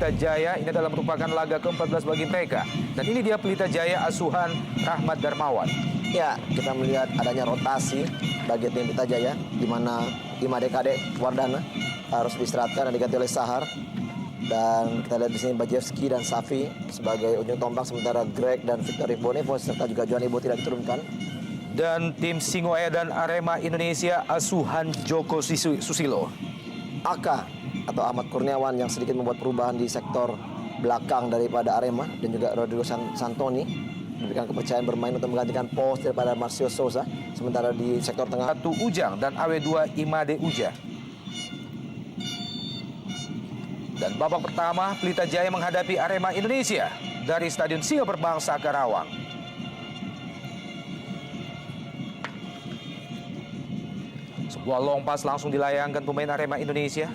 Pelita Jaya. Ini adalah merupakan laga ke-14 bagi mereka. Dan ini dia Pelita Jaya asuhan Rahmat Darmawan. Ya, kita melihat adanya rotasi bagi tim Pelita Jaya, di mana Imade Kadek Wardana harus diistirahatkan dan diganti oleh Sahar. Dan kita lihat di sini Bajewski dan Safi sebagai ujung tombak, sementara Greg dan Victor Bonevo serta juga Johan Ibo tidak diturunkan. Dan tim Singoedan Arema Indonesia asuhan Joko Susilo. Aka atau Ahmad Kurniawan yang sedikit membuat perubahan di sektor belakang daripada Arema, dan juga Rodrigo Santoni diberikan kepercayaan bermain untuk menggantikan pos daripada Marcio Souza. Sementara di sektor tengah Satu Ujang dan AW2 Imade Uja. Dan babak pertama Pelita Jaya menghadapi Arema Indonesia dari Stadion Singa Perbangsa Karawang. Sebuah long pass langsung dilayangkan pemain Arema Indonesia.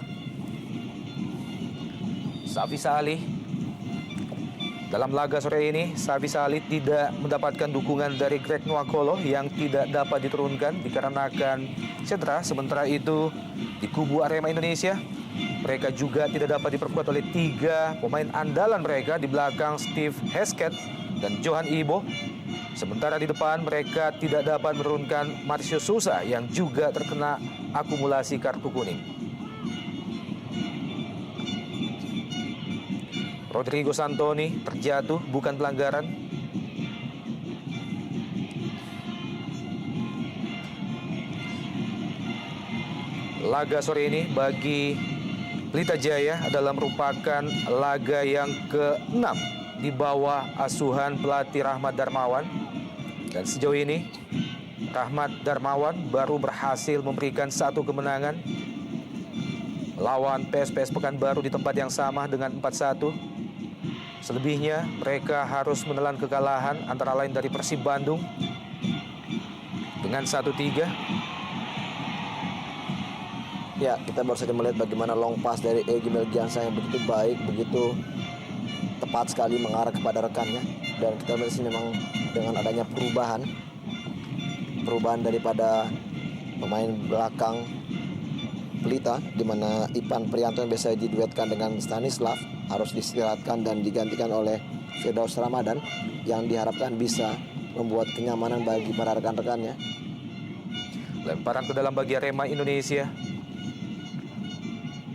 Safi Salih. Dalam laga sore ini, Safi Salih tidak mendapatkan dukungan dari Greg Nwakolo yang tidak dapat diturunkan dikarenakan cedera. Sementara itu, di kubu Arema Indonesia, mereka juga tidak dapat diperkuat oleh 3 pemain andalan mereka di belakang Steve Hesketh dan Johan Ibo. Sementara di depan mereka tidak dapat menurunkan Marcio Souza yang juga terkena akumulasi kartu kuning. Rodrigo Santoni terjatuh, bukan pelanggaran. Laga sore ini bagi Pelita Jaya adalah merupakan laga yang ke-6 di bawah asuhan pelatih Rahmat Darmawan. Dan sejauh ini Rahmat Darmawan baru berhasil memberikan 1 kemenangan melawan PSPS Pekanbaru di tempat yang sama dengan 4-1. Selebihnya mereka harus menelan kekalahan antara lain dari Persib Bandung dengan 1-3. Ya, kita baru saja melihat bagaimana long pass dari Egy Melgiansa yang begitu baik, begitu tepat sekali mengarah kepada rekannya. Dan kita melihat sini memang dengan adanya perubahan daripada pemain belakang Pelita, di mana Ipan Prianto yang biasa diduetkan dengan Stanislav harus diistirahatkan dan digantikan oleh Firdaus Ramadan yang diharapkan bisa membuat kenyamanan bagi para rekan-rekannya. Lemparan ke dalam bagi Arema Indonesia.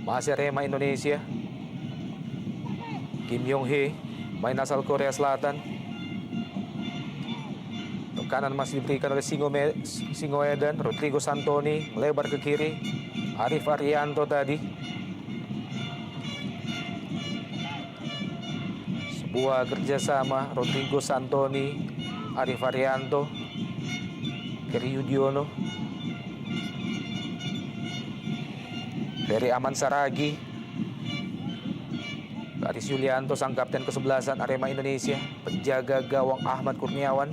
Masih Arema Indonesia. Kim Yong Hee, main asal Korea Selatan. Tekanan masih diberikan oleh Singoedan. Rodrigo Santoni melebar ke kiri. Arif Arianto tadi. Sebuah kerjasama Rodrigo Santoni, Arif Arianto, Keri Yudiono, Ferry Aman Saragi, Aris Yulianto sang kapten kesebelasan Arema Indonesia, penjaga gawang Ahmad Kurniawan.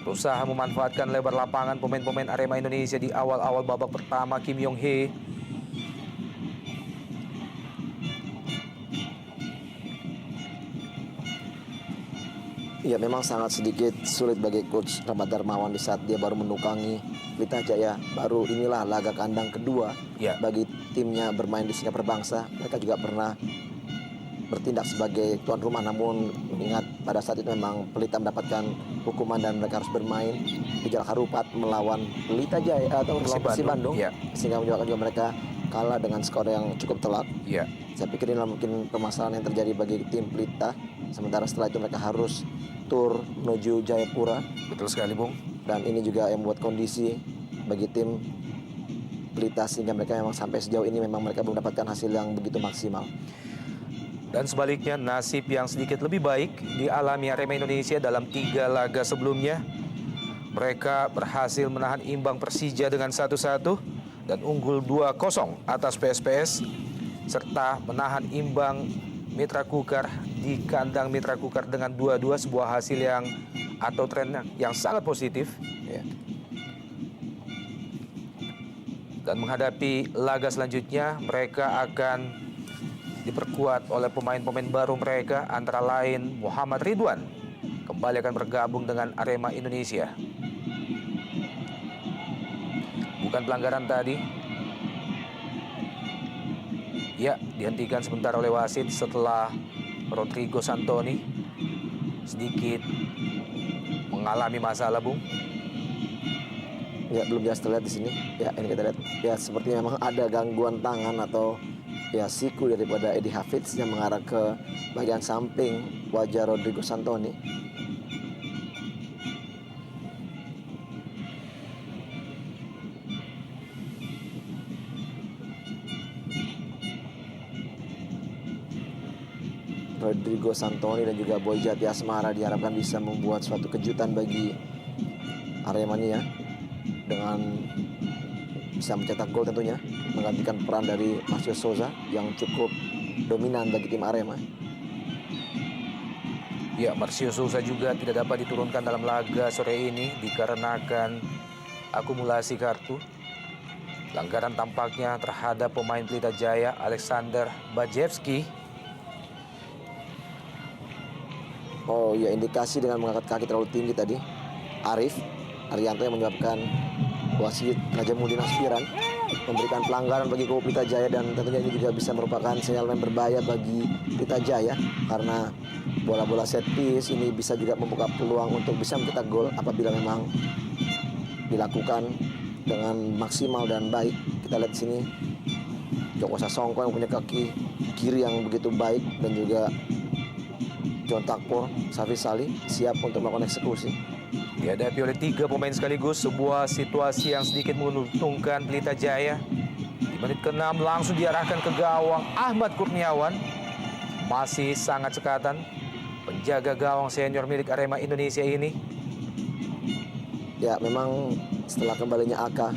Berusaha memanfaatkan lebar lapangan pemain-pemain Arema Indonesia di awal-awal babak pertama. Kim Yong Hee Ya, memang sangat sedikit sulit bagi coach Rahmat Darmawan di saat dia baru menukangi Pelita Jaya. Baru inilah laga kandang kedua bagi timnya bermain di Singa Perbangsa. Mereka juga pernah bertindak sebagai tuan rumah, namun mengingat pada saat itu memang Pelita mendapatkan hukuman dan mereka harus bermain di Jalak Harupat melawan Pelita Jaya atau melawan Persib Bandung, sehingga menyebabkan juga mereka kalah dengan skor yang cukup telak. Saya pikir inilah mungkin permasalahan yang terjadi bagi tim Pelita. Sementara setelah itu mereka harus tur menuju Jayapura. Betul sekali, Bung. Dan ini juga yang membuat kondisi bagi tim Pelita sehingga mereka memang sampai sejauh ini memang mereka belum mendapatkan hasil yang begitu maksimal. Dan sebaliknya, nasib yang sedikit lebih baik dialami Arema Indonesia dalam 3 laga sebelumnya. Mereka berhasil menahan imbang Persija dengan 1-1 dan unggul 2-0 atas PSPS, serta menahan imbang Mitra Kukar di kandang Mitra Kukar dengan 2-2, sebuah hasil yang atau tren yang sangat positif. Dan menghadapi laga selanjutnya, mereka akan diperkuat oleh pemain-pemain baru mereka, antara lain Muhammad Ridwan kembali akan bergabung dengan Arema Indonesia. Bukan pelanggaran tadi. Ya, dihentikan sebentar oleh wasit setelah Rodrigo Santoni sedikit mengalami masalah, Bung. Ya, belum jelas terlihat di sini. Ya, ini kita lihat. Ya, sepertinya memang ada gangguan tangan atau ya siku daripada Eddie Hafiz yang mengarah ke bagian samping wajah Rodrigo Santoni. Rodrigo Santoni dan juga Boy Jati Asmara diharapkan bisa membuat suatu kejutan bagi Aremania dengan bisa mencetak gol tentunya, menggantikan peran dari Marcio Souza yang cukup dominan bagi tim Arema. Ya, Marcio Souza juga tidak dapat diturunkan dalam laga sore ini dikarenakan akumulasi kartu. Pelanggaran tampaknya terhadap pemain Pelita Jaya Alexander Bajewski. Oh ya, indikasi dengan mengangkat kaki terlalu tinggi tadi Arianto yang menyebabkan wasit Najamuddin Aspiran memberikan pelanggaran bagi kubu Pelita Jaya, dan tentunya ini juga bisa merupakan sinyal yang berbahaya bagi Pelita Jaya karena bola-bola set piece ini bisa juga membuka peluang untuk bisa mencetak gol apabila memang dilakukan dengan maksimal dan baik. Kita lihat di sini Joko Sasongko yang punya kaki kiri yang begitu baik, dan juga John Takpo, Safi Sali siap untuk melakukan eksekusi. Dihadapi oleh 3 pemain sekaligus, sebuah situasi yang sedikit menguntungkan Pelita Jaya. Di menit ke-6 langsung diarahkan ke gawang Ahmad Kurniawan. Masih sangat cekatan penjaga gawang senior milik Arema Indonesia ini. Ya, memang setelah kembalinya Aka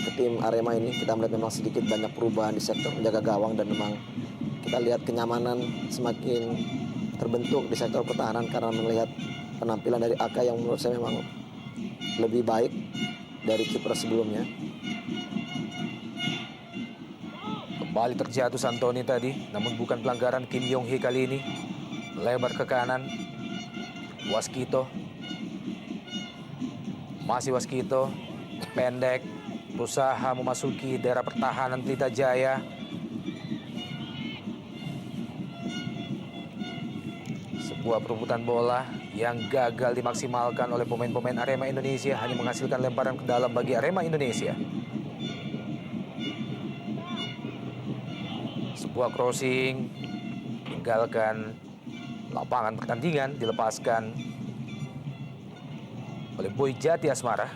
ke tim Arema ini, kita melihat memang sedikit banyak perubahan di sektor menjaga gawang, dan memang kita lihat kenyamanan semakin terbentuk di sektor pertahanan karena melihat penampilan dari Aka yang menurut saya memang lebih baik dari kiper sebelumnya. Kembali terjatuh Santoni tadi, namun bukan pelanggaran Kim Yong Hee kali ini. Lebar ke kanan, Waskito. Masih Waskito, pendek, berusaha memasuki daerah pertahanan Pelita Jaya. Sebuah perebutan bola yang gagal dimaksimalkan oleh pemain-pemain Arema Indonesia, hanya menghasilkan lemparan ke dalam bagi Arema Indonesia. Sebuah crossing tinggalkan lapangan pertandingan, dilepaskan oleh Boy Jati Asmara.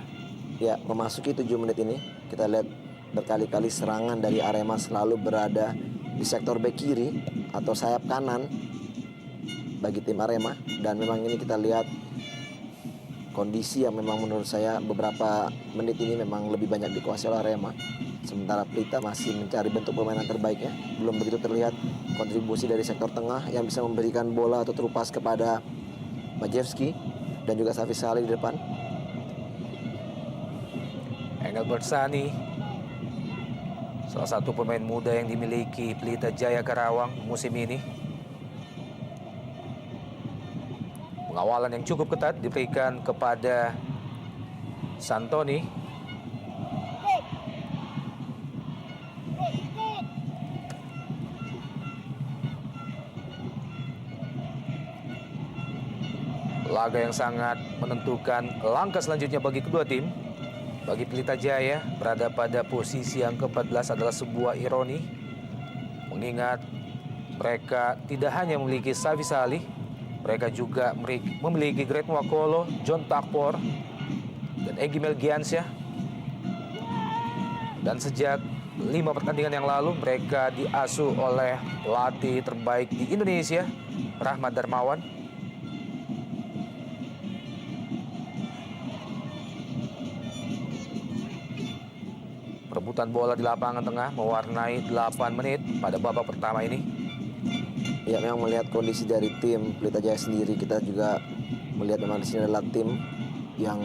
Ya, memasuki 7 menit ini kita lihat berkali-kali serangan dari Arema selalu berada di sektor bek kiri atau sayap kanan bagi tim Arema, dan memang ini kita lihat kondisi yang memang menurut saya beberapa menit ini memang lebih banyak dikuasai oleh Arema, sementara Pelita masih mencari bentuk permainan terbaiknya. Belum begitu terlihat kontribusi dari sektor tengah yang bisa memberikan bola atau terupas kepada Bajewski dan juga Safi Sali di depan. Engelbert Sani, salah satu pemain muda yang dimiliki Pelita Jaya Karawang musim ini. Pengawalan yang cukup ketat diberikan kepada Santoni. Laga yang sangat menentukan langkah selanjutnya bagi kedua tim. Bagi Pelita Jaya, berada pada posisi yang ke-14 adalah sebuah ironi, mengingat mereka tidak hanya memiliki Safi Salih, mereka juga memiliki Greg Nwakolo, John Takpor, dan Egy Melgiansyah. Dan sejak 5 pertandingan yang lalu, mereka diasuh oleh pelatih terbaik di Indonesia, Rahmat Darmawan. Perebutan bola di lapangan tengah mewarnai 8 menit pada babak pertama ini. Ya, memang melihat kondisi dari tim Pelita Jaya sendiri, kita juga melihat memang di sini adalah tim yang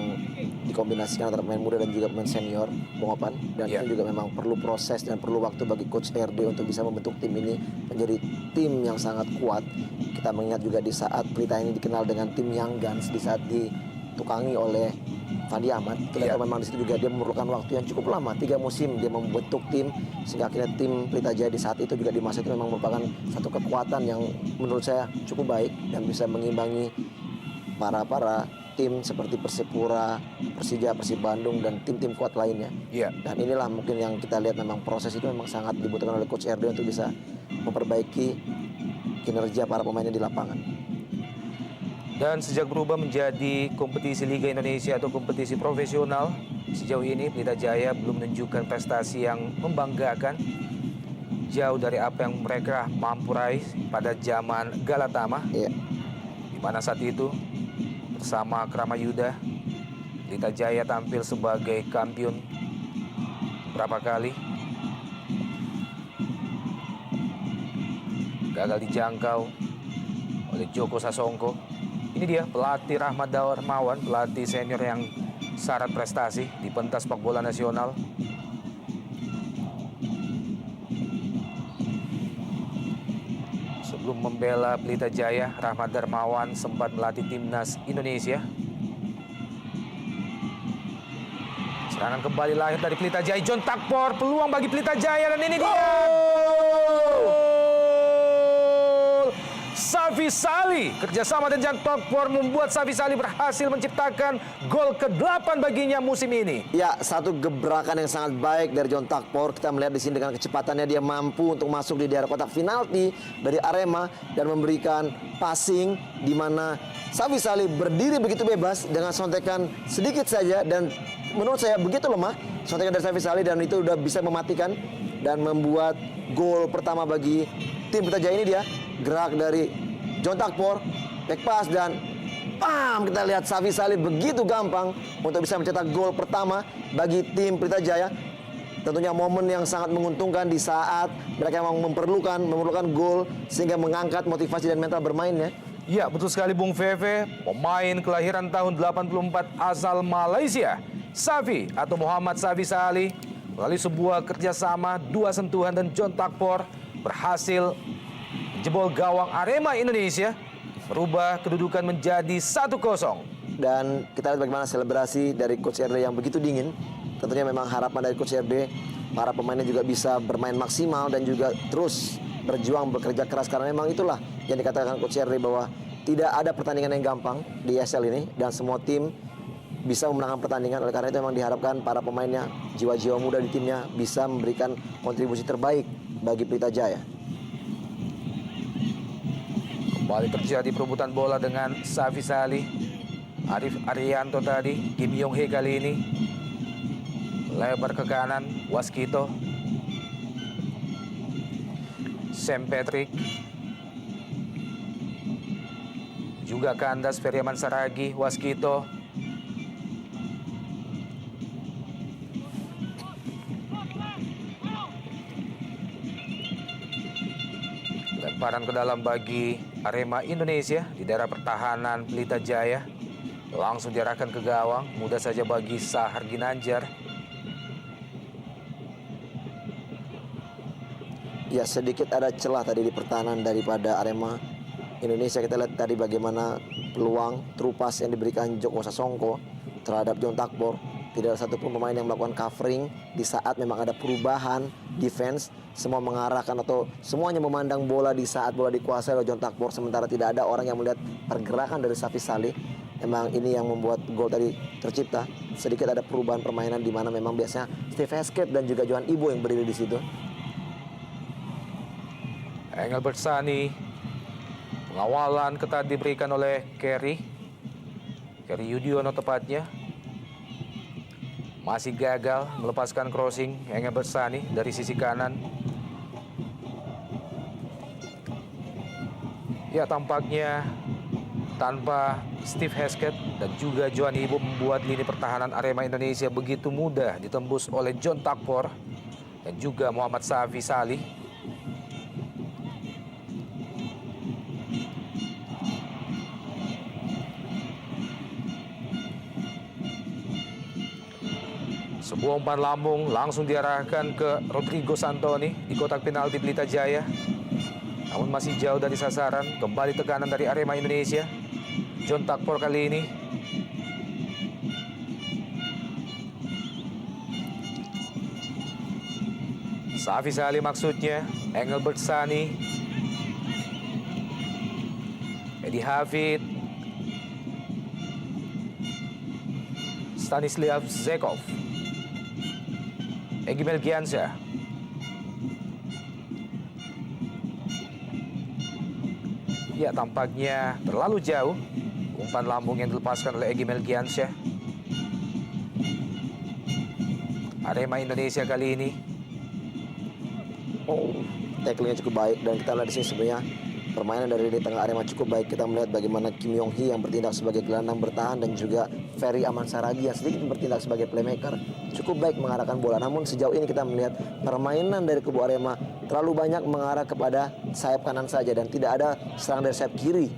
dikombinasikan antara pemain muda dan juga pemain senior, Bung Opan, dan ini juga memang perlu proses dan perlu waktu bagi Coach RD untuk bisa membentuk tim ini menjadi tim yang sangat kuat. Kita mengingat juga di saat Pelita ini dikenal dengan tim Young Guns, di saat di ditukangi oleh Fandi Ahmad. Kita tahu memang di situ juga dia memerlukan waktu yang cukup lama, 3 musim dia membentuk tim, sehingga akhirnya tim Pelita Jaya di saat itu juga di masa itu memang merupakan satu kekuatan yang menurut saya cukup baik dan bisa mengimbangi para tim seperti Persipura, Persija, Persib Bandung dan tim-tim kuat lainnya. Dan inilah mungkin yang kita lihat memang proses itu memang sangat dibutuhkan oleh Coach RD untuk bisa memperbaiki kinerja para pemainnya di lapangan. Dan sejak berubah menjadi kompetisi Liga Indonesia atau kompetisi profesional, sejauh ini Pelita Jaya belum menunjukkan prestasi yang membanggakan. Jauh dari apa yang mereka mampu raih pada zaman Galatama. Di mana saat itu bersama Krama Yuda, Pelita Jaya tampil sebagai kampiun berapa kali. Gagal dijangkau oleh Joko Sasongko. Ini dia pelatih Rahmat Darmawan, pelatih senior yang syarat prestasi di pentas sepak bola nasional. Sebelum membela Pelita Jaya, Rahmat Darmawan sempat melatih timnas Indonesia. Serangan kembali lahir dari Pelita Jaya, John Takpor, peluang bagi Pelita Jaya dan ini dia. Safi Sali, kerjasama dengan Takpor membuat Safi Sali berhasil menciptakan gol ke-8 baginya musim ini. Ya, satu gebrakan yang sangat baik dari John Takpor. Kita melihat di sini dengan kecepatannya dia mampu untuk masuk di daerah kotak penalti dari Arema dan memberikan passing di mana Safi Sali berdiri begitu bebas dengan sontekan sedikit saja dan menurut saya begitu lemah sontekan dari Safi Sali dan itu udah bisa mematikan dan membuat gol pertama bagi tim Pelita Jaya. Ini dia gerak dari John Takpor, back pass dan pam, kita lihat Safi Sali begitu gampang untuk bisa mencetak gol pertama bagi tim Pelita Jaya. Tentunya momen yang sangat menguntungkan di saat mereka memang memerlukan gol sehingga mengangkat motivasi dan mental bermainnya. Ya, betul sekali Bung Feve, pemain kelahiran tahun 84 asal Malaysia, Safi atau Muhammad Safi Sali, melalui sebuah kerjasama 2 sentuhan dan John Takpor berhasil jebol gawang Arema Indonesia, merubah kedudukan menjadi 1-0. Dan kita lihat bagaimana selebrasi dari Coach RD yang begitu dingin. Tentunya memang harapan dari Coach RD, para pemainnya juga bisa bermain maksimal dan juga terus berjuang, bekerja keras. Karena memang itulah yang dikatakan Coach RD bahwa tidak ada pertandingan yang gampang di ESL ini. Dan semua tim bisa memenangkan pertandingan. Oleh karena itu memang diharapkan para pemainnya, jiwa-jiwa muda di timnya bisa memberikan kontribusi terbaik bagi Pelita Jaya. Kembali terjadi perebutan bola dengan Safi Sali, Arif Arianto tadi, Kim Yong Hee kali ini. Lebar ke kanan, Waskito. Sam Patrick. Juga kandas Feryaman Saragi, Waskito. Lemparan ke dalam bagi Arema Indonesia di daerah pertahanan Pelita Jaya. Langsung diarahkan ke gawang, mudah saja bagi Sahar Ginanjar. Ya, sedikit ada celah tadi di pertahanan daripada Arema Indonesia. Kita lihat tadi bagaimana peluang terupas yang diberikan Joko Sasongko terhadap John Takpor. Tidak ada satupun pemain yang melakukan covering di saat memang ada perubahan defense. Semua mengarahkan atau semuanya memandang bola di saat bola dikuasai oleh John Takpor. Sementara tidak ada orang yang melihat pergerakan dari Safi Sali. Memang ini yang membuat gol tadi tercipta. Sedikit ada perubahan permainan di mana memang biasanya Steve Hesketh dan juga Johan Ibo yang berdiri di situ. Engelbert Sani. Pengawalan ketat diberikan oleh Kerry Yudiono tepatnya. Masih gagal melepaskan crossing Engelbert Sani dari sisi kanan. Ya, tampaknya tanpa Steve Hesketh dan juga Johan Ibo membuat lini pertahanan Arema Indonesia begitu mudah ditembus oleh John Takpor dan juga Muhammad Safi Sali. Sebuah umpan lambung langsung diarahkan ke Rodrigo Santoni di kotak penalti Pelita Jaya. Namun masih jauh dari sasaran. Kembali tekanan dari Arema Indonesia. John Takpor kali ini. Safi Salih maksudnya, Engelbert Sani, Edi Hafid, Stanislav Zekov, Egy Melgiansyah, ya tampaknya terlalu jauh umpan lambung yang dilepaskan oleh Egy Melgiansyah. Arema Indonesia kali ini. Tacklingnya cukup baik dan kita lihat di sini sebenarnya permainan dari lini tengah Arema cukup baik. Kita melihat bagaimana Kim Yong Hee yang bertindak sebagai gelandang bertahan dan juga Ferry Aman Saragi yang sedikit bertindak sebagai playmaker cukup baik mengarahkan bola. Namun sejauh ini kita melihat permainan dari kubu Arema terlalu banyak mengarah kepada sayap kanan saja dan tidak ada serangan dari sayap kiri.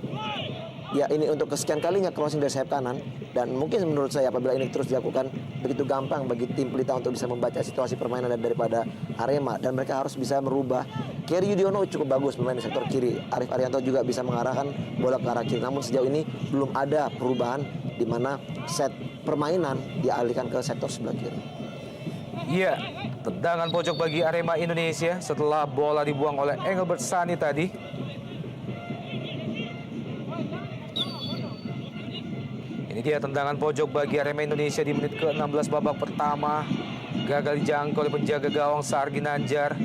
Ya, ini untuk kesekian kalinya crossing dari sayap kanan dan mungkin menurut saya apabila ini terus dilakukan begitu gampang bagi tim Pelita untuk bisa membaca situasi permainan daripada Arema dan mereka harus bisa merubah. Kerry Yudhoyono cukup bagus bermain di sektor kiri. Arif Arianto juga bisa mengarahkan bola ke arah kiri. Namun sejauh ini belum ada perubahan di mana set permainan dialihkan ke sektor sebelah kiri. Iya, tendangan pojok bagi Arema Indonesia setelah bola dibuang oleh Engelbert Sani tadi. Ini dia tendangan pojok bagi Arema Indonesia di menit ke-16 babak pertama. Gagal dijangkau oleh penjaga gawang Sargi Nanjar.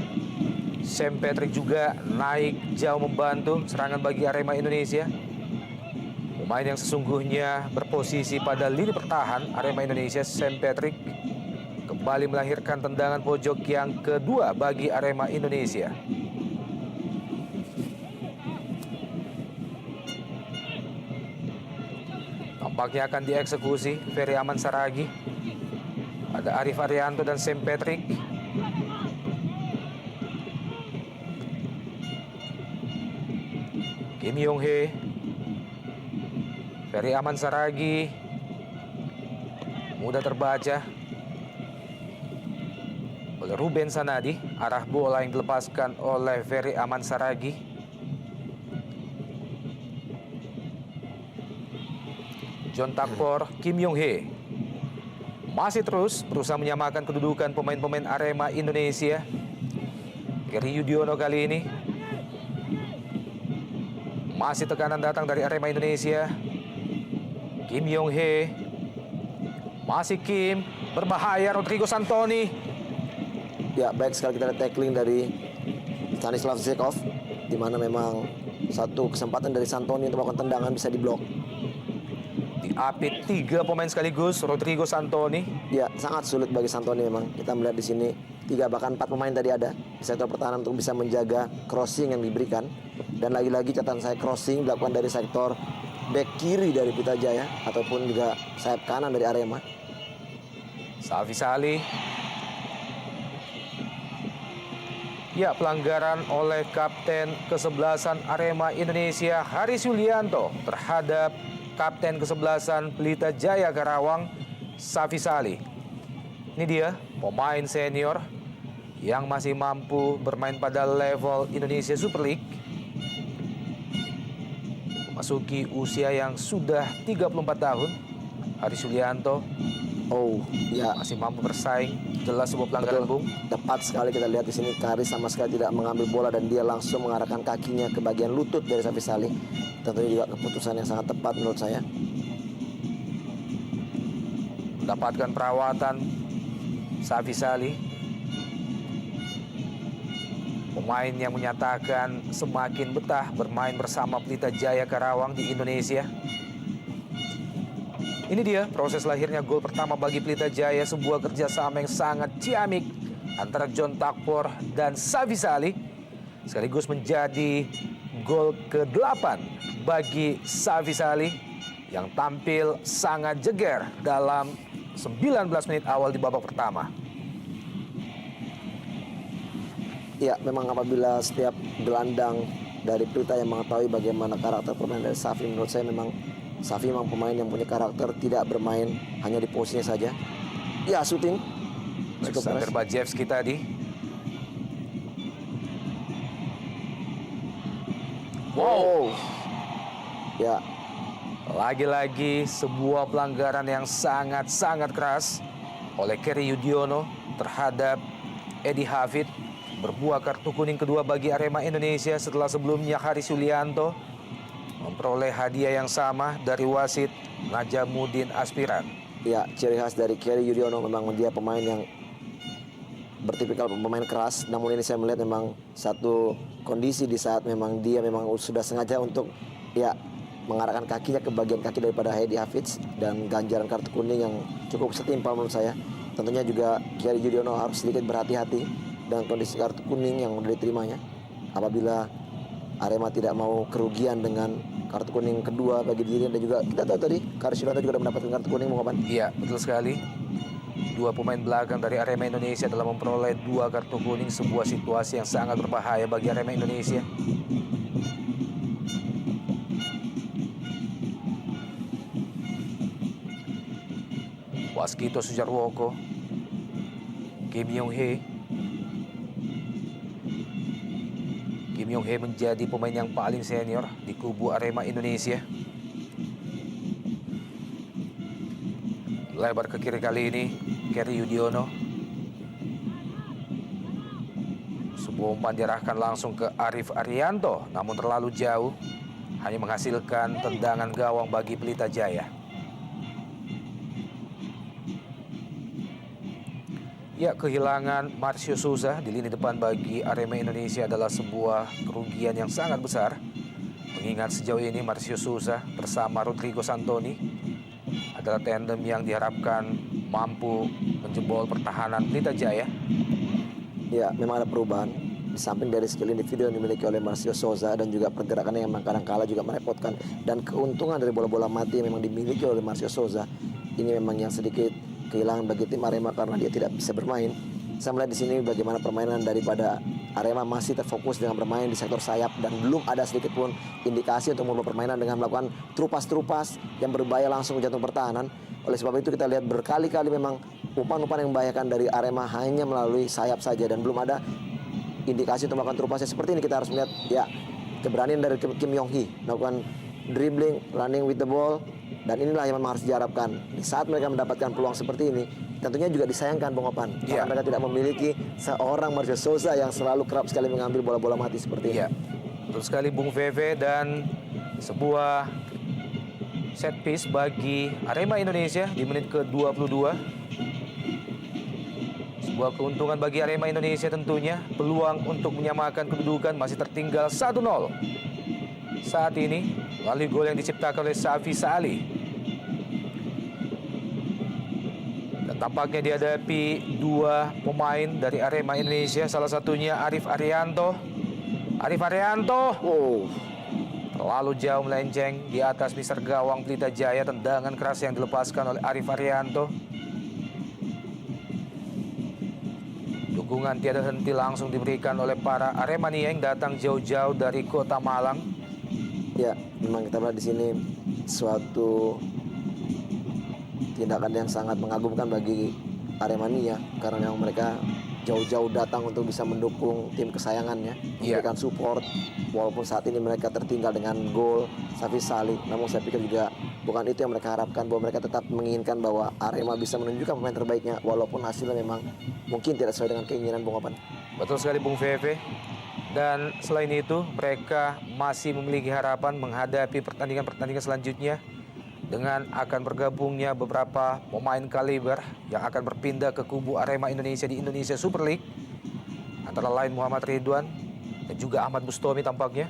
Sam Patrick juga naik jauh membantu serangan bagi Arema Indonesia. Pemain yang sesungguhnya berposisi pada lini pertahan Arema Indonesia, Sam Patrick, kembali melahirkan tendangan pojok yang kedua bagi Arema Indonesia. Tampaknya akan dieksekusi Ferry Aman Saragi. Ada Arif Arianto dan Sam Patrick. Kim Yong Hee, Ferry Aman Saragi, mudah terbaca oleh Ruben Sanadi. Arah bola yang dilepaskan oleh Ferry Aman Saragi. John Takpor, Kim Yong Hee masih terus berusaha menyamakan kedudukan pemain-pemain Arema Indonesia. Kerry Yudhoyono kali ini masih tekanan datang dari Arema Indonesia. Kim Yong Hee, masih Kim, berbahaya Rodrigo Santoni. Ya, baik sekali kita lihat tackling dari Stanislav Zekov, di mana memang satu kesempatan dari Santoni untuk melakukan tendangan bisa diblok. Diapit 3 pemain sekaligus Rodrigo Santoni. Ya, sangat sulit bagi Santoni memang. Kita melihat di sini 3 bahkan 4 pemain tadi ada di sektor pertahanan untuk bisa menjaga crossing yang diberikan. Dan lagi-lagi catatan saya crossing dilakukan dari sektor back kiri dari Pelita Jaya ataupun juga sayap kanan dari Arema. Safi Salih. Ya, pelanggaran oleh kapten kesebelasan Arema Indonesia Haris Yulianto terhadap kapten kesebelasan Pelita Jaya Karawang Safi Salih. Ini dia pemain senior yang masih mampu bermain pada level Indonesia Super League. Masuki usia yang sudah 34 tahun, Haris Yulianto. Ya, masih mampu bersaing. Jelas sebuah pelanggaran, Bung. Tepat sekali kita lihat di sini Haris sama sekali tidak mengambil bola dan dia langsung mengarahkan kakinya ke bagian lutut dari Safi Salih. Tentunya juga keputusan yang sangat tepat menurut saya. Mendapatkan perawatan Safi Salih, pemain yang menyatakan semakin betah bermain bersama Pelita Jaya Karawang di Indonesia. Ini dia proses lahirnya gol pertama bagi Pelita Jaya, sebuah kerjasama yang sangat ciamik antara John Takpor dan Safi Salih, sekaligus menjadi gol ke-8 bagi Safi Salih yang tampil sangat jeger dalam 19 menit awal di babak pertama. Ya, memang apabila setiap gelandang dari Pelita yang mengetahui bagaimana karakter permainan dari Safi, menurut saya memang Safi memang pemain yang punya karakter, tidak bermain hanya di posisinya saja. Ya, shooting cukup Alexander Bajewski tadi. Wow. Ya, lagi-lagi sebuah pelanggaran yang sangat-sangat keras oleh Kerry Yudhoyono terhadap Edi Hafid. berbuah kartu kuning kedua bagi Arema Indonesia setelah sebelumnya Haris Yulianto memperoleh hadiah yang sama dari wasit Najamuddin Aspiran. Ya, ciri khas dari Kerry Yudhoyono memang dia pemain yang bertipikal pemain keras, namun ini saya melihat memang satu kondisi di saat memang dia memang sudah sengaja untuk ya mengarahkan kakinya ke bagian kaki daripada Hedi Hafiz dan ganjaran kartu kuning yang cukup setimpal menurut saya. Tentunya juga Kerry Yudhoyono harus sedikit berhati-hati dengan kondisi kartu kuning yang sudah diterimanya. Apabila Arema tidak mau kerugian dengan kartu kuning kedua bagi diri, dan juga kita tahu tadi Haris Yulianto juga sudah mendapatkan kartu kuning, Bung Opan. Iya, betul sekali. Dua pemain belakang dari Arema Indonesia telah memperoleh 2 kartu kuning, sebuah situasi yang sangat berbahaya bagi Arema Indonesia. Waskito Sujarwoko, Kim Yong-hee. Kim Yong-hee menjadi pemain yang paling senior di kubu Arema Indonesia. Lebar ke kiri kali ini, Kerry Yudhoyono. Sebuah umpan diarahkan langsung ke Arif Arianto, namun terlalu jauh, hanya menghasilkan tendangan gawang bagi Pelita Jaya. Ya, kehilangan Marcio Souza di lini depan bagi Arema Indonesia adalah sebuah kerugian yang sangat besar. Mengingat sejauh ini Marcio Souza bersama Rodrigo Santoni adalah tandem yang diharapkan mampu menjebol pertahanan Pelita Jaya. Ya, memang ada perubahan. Di samping dari skill individu yang dimiliki oleh Marcio Souza dan juga pergerakannya yang memang kadang-kala juga merepotkan, dan keuntungan dari bola-bola mati yang memang dimiliki oleh Marcio Souza, ini memang yang sedikit kehilangan bagi tim Arema karena dia tidak bisa bermain. Saya melihat di sini bagaimana permainan daripada Arema masih terfokus dengan bermain di sektor sayap dan belum ada sedikit pun indikasi untuk merubah permainan dengan melakukan terupas-terupas yang berbahaya langsung ke jantung pertahanan. Oleh sebab itu kita lihat berkali-kali memang umpan-umpan yang membahayakan dari Arema hanya melalui sayap saja dan belum ada indikasi untuk melakukan terupasnya. Seperti ini kita harus melihat ya keberanian dari Kim Yong-hee melakukan dribbling, running with the ball, dan inilah yang memang harus diharapkan. Di saat mereka mendapatkan peluang seperti ini, tentunya juga disayangkan Bung Opan, karena mereka tidak memiliki seorang Marcio Souza yang selalu kerap sekali mengambil bola-bola mati seperti ini. Iya, betul sekali Bung Veve, dan sebuah set piece bagi Arema Indonesia di menit ke-22. Sebuah keuntungan bagi Arema Indonesia tentunya, peluang untuk menyamakan kedudukan masih tertinggal 1-0. Saat ini, melalui gol yang diciptakan oleh Safi Saali. Dan tampaknya dihadapi 2 pemain dari Arema Indonesia, salah satunya Arif Arianto. Arif Arianto, terlalu jauh melenceng di atas mister gawang Pelita Jaya. Tendangan keras yang dilepaskan oleh Arif Arianto. Dukungan tiada henti langsung diberikan oleh para Aremania yang datang jauh-jauh dari kota Malang. Ya, memang kita melihat di sini suatu tindakan yang sangat mengagumkan bagi Aremania karena memang mereka jauh-jauh datang untuk bisa mendukung tim kesayangannya, memberikan support walaupun saat ini mereka tertinggal dengan gol Safi Saali. Namun saya pikir juga bukan itu yang mereka harapkan, bahwa mereka tetap menginginkan bahwa Arema bisa menunjukkan pemain terbaiknya walaupun hasilnya memang mungkin tidak sesuai dengan keinginan Bung Opan. Betul sekali Bung Veve. Dan selain itu, mereka masih memiliki harapan menghadapi pertandingan-pertandingan selanjutnya dengan akan bergabungnya beberapa pemain kaliber yang akan berpindah ke kubu Arema Indonesia di Indonesia Super League. Antara lain Muhammad Ridwan dan juga Ahmad Bustomi tampaknya.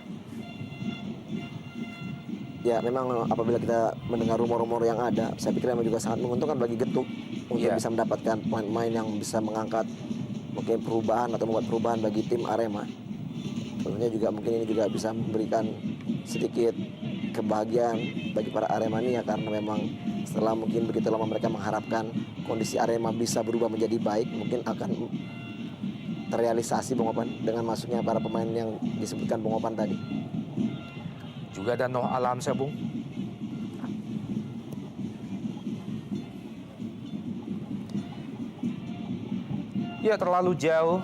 Ya, memang apabila kita mendengar rumor-rumor yang ada, saya pikir memang juga sangat menguntungkan bagi Getuk untuk bisa mendapatkan pemain-pemain yang bisa mengangkat mungkin perubahan atau membuat perubahan bagi tim Arema. Tentunya juga mungkin ini juga bisa memberikan sedikit kebahagiaan bagi para Aremania karena memang setelah mungkin begitu lama mereka mengharapkan kondisi Arema bisa berubah menjadi baik, mungkin akan terrealisasi Bung Opan dengan masuknya para pemain yang disebutkan Bung Opan tadi. Juga ada Noh Alamsyah, Bung. Ya, terlalu jauh.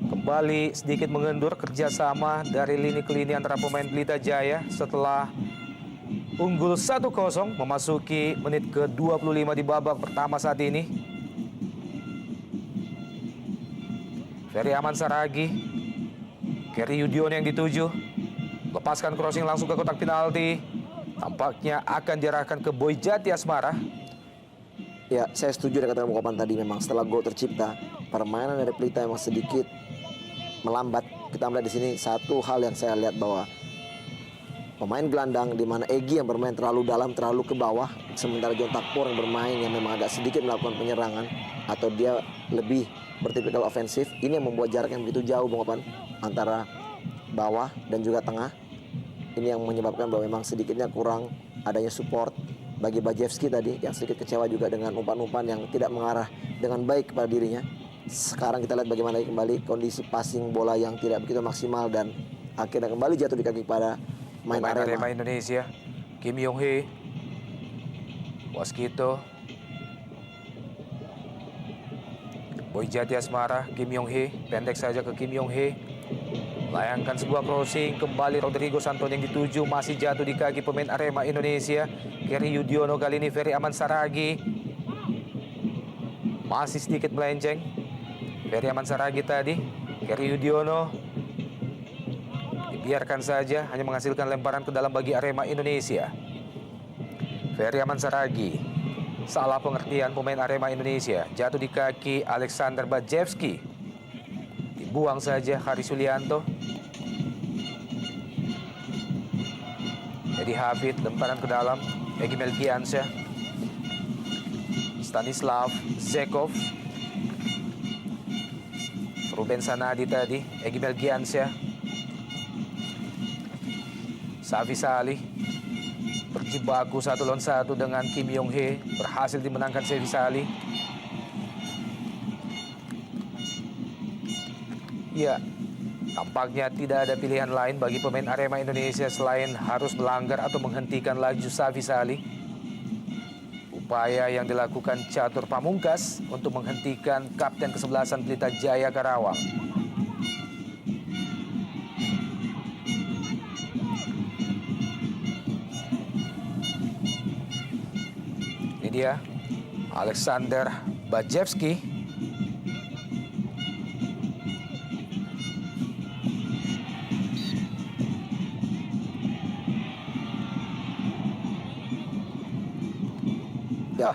Kembali sedikit mengendur kerjasama dari lini ke lini antara pemain Pelita Jaya setelah unggul 1-0 memasuki menit ke-25 di babak pertama saat ini. Ferry Aman Saragi. Kerry Yudiono yang dituju. Lepaskan crossing langsung ke kotak penalti. Tampaknya akan diarahkan ke Boy Jati Asmara. Ya, saya setuju dengan kata Mukopan tadi. Memang setelah gol tercipta, permainan dari Pelita memang sedikit melambat. Kita melihat di sini satu hal yang saya lihat bahwa pemain gelandang di mana Egy yang bermain terlalu dalam, terlalu ke bawah, sementara John Takpor yang bermain yang memang agak sedikit melakukan penyerangan atau dia lebih bertipikal ofensif. Ini yang membuat jarak yang begitu jauh, Bung Opan, antara bawah dan juga tengah. Ini yang menyebabkan bahwa memang sedikitnya kurang adanya support bagi Bajewski tadi, yang sedikit kecewa juga dengan umpan-umpan yang tidak mengarah dengan baik kepada dirinya. Sekarang kita lihat bagaimana kembali kondisi passing bola yang tidak begitu maksimal dan akhirnya kembali jatuh di kaki pada main Arema Indonesia. Kim Yong Hee, Waskito, Boy Jati Asmara, Kim Yong Hee, pendek saja ke Kim Yong Hee. Layangkan sebuah crossing, kembali Rodrigo Santon yang dituju, masih jatuh di kaki pemain Arema Indonesia. Kerry Yudiono, kali ini Ferry Aman Saragi. Masih sedikit melenceng. Ferry Aman Saragi tadi, Kerry Yudiono. Dibiarkan saja, hanya menghasilkan lemparan ke dalam bagi Arema Indonesia. Ferry Aman Saragi, salah pengertian pemain Arema Indonesia, jatuh di kaki Alexander Bajewski. Dibuang saja Haris Yulianto. Edi Hafid, lemparan ke dalam, Egy Melgiansyah. Stanislav Zekov. Ruben Sanadi tadi, Egy Melgiansyah. Safi Salih berjibaku 1-1 dengan Kim Yong Hee, berhasil dimenangkan Safi Salih. Ya, tampaknya tidak ada pilihan lain bagi pemain Arema Indonesia selain harus melanggar atau menghentikan laju Safi Salih. Upaya yang dilakukan Catur Pamungkas untuk menghentikan kapten kesebelasan Pelita Jaya Karawang. Ini dia Alexander Bajewski. Ya,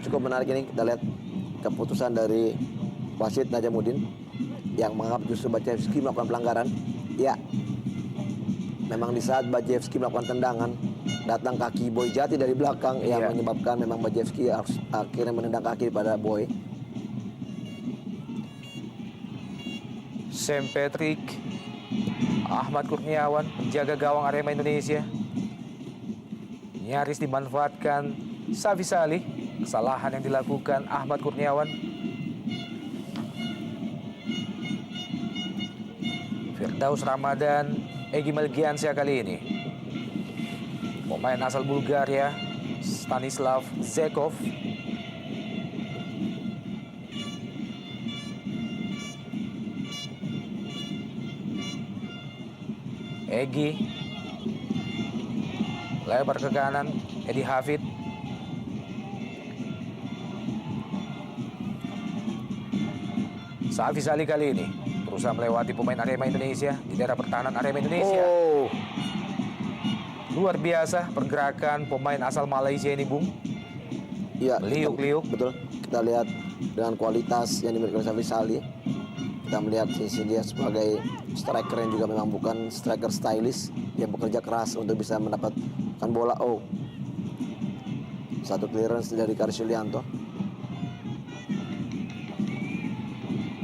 cukup menarik ini kita lihat keputusan dari wasit Najamuddin yang menganggap justru Bajewski melakukan pelanggaran. Ya, memang di saat Bajewski melakukan tendangan, datang kaki Boy Jati dari belakang yang menyebabkan memang Bajewski harus akhirnya menendang kaki pada Boy. Sam Patrick, Ahmad Kurniawan, penjaga gawang Arema Indonesia, nyaris dimanfaatkan Safi Salih. Kesalahan yang dilakukan Ahmad Kurniawan. Firdaus Ramadan, Egy Melgiansyah kali ini. Pemain asal Bulgaria, Stanislav Zekov. Egy lebar ke kanan, Edi Hafid. Safi Salih kali ini berusaha melewati pemain Arema Indonesia di daerah pertahanan Arema Indonesia. Oh, luar biasa pergerakan pemain asal Malaysia ini, Bung. Iya, liuk-liuk. Betul. Kita lihat dengan kualitas yang dimiliki oleh Safi Salih. Kita melihat sisi dia sebagai striker yang juga memang bukan striker stylish, yang bekerja keras untuk bisa mendapatkan bola. Oh, satu clearance dari Haris Yulianto.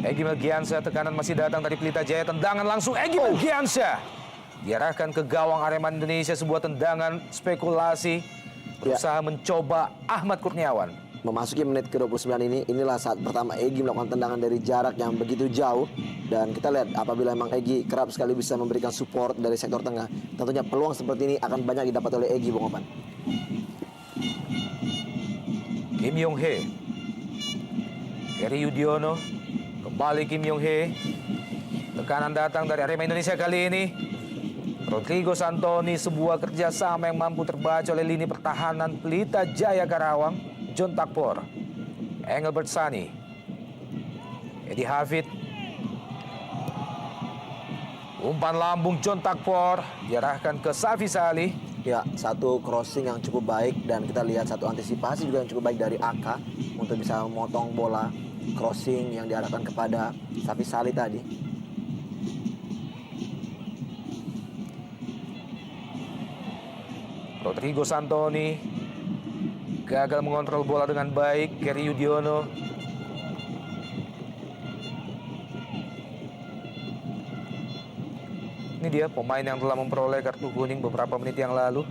Egy Melgiansyah, tekanan masih datang dari Pelita Jaya, tendangan langsung Egy Melgiansyah. Diarahkan ke gawang Arema Indonesia, sebuah tendangan spekulasi, berusaha mencoba Ahmad Kurniawan. Memasuki menit ke-29 inilah saat pertama Egy melakukan tendangan dari jarak yang begitu jauh. Dan kita lihat apabila memang Egy kerap sekali bisa memberikan support dari sektor tengah, tentunya peluang seperti ini akan banyak didapat oleh Egy, Bung Opan. Kim Yong Hee, Kerry Yudiono, kembali Kim Yong Hee. Tekanan datang dari Arema Indonesia kali ini. Rodrigo Santoni, sebuah kerjasama yang mampu terbaca oleh lini pertahanan Pelita Jaya Karawang. John Takpor, Engelbert Sani, Edi Hafid, Umpan lambung John Takpor diarahkan ke Safi Salih. Ya, satu crossing yang cukup baik dan kita lihat satu antisipasi juga yang cukup baik dari Aka untuk bisa memotong bola crossing yang diarahkan kepada Safi Salih tadi. Rodrigo Santoni gagal mengontrol bola dengan baik. Kerry Yudiono. Ini dia pemain yang telah memperoleh kartu kuning beberapa menit yang lalu.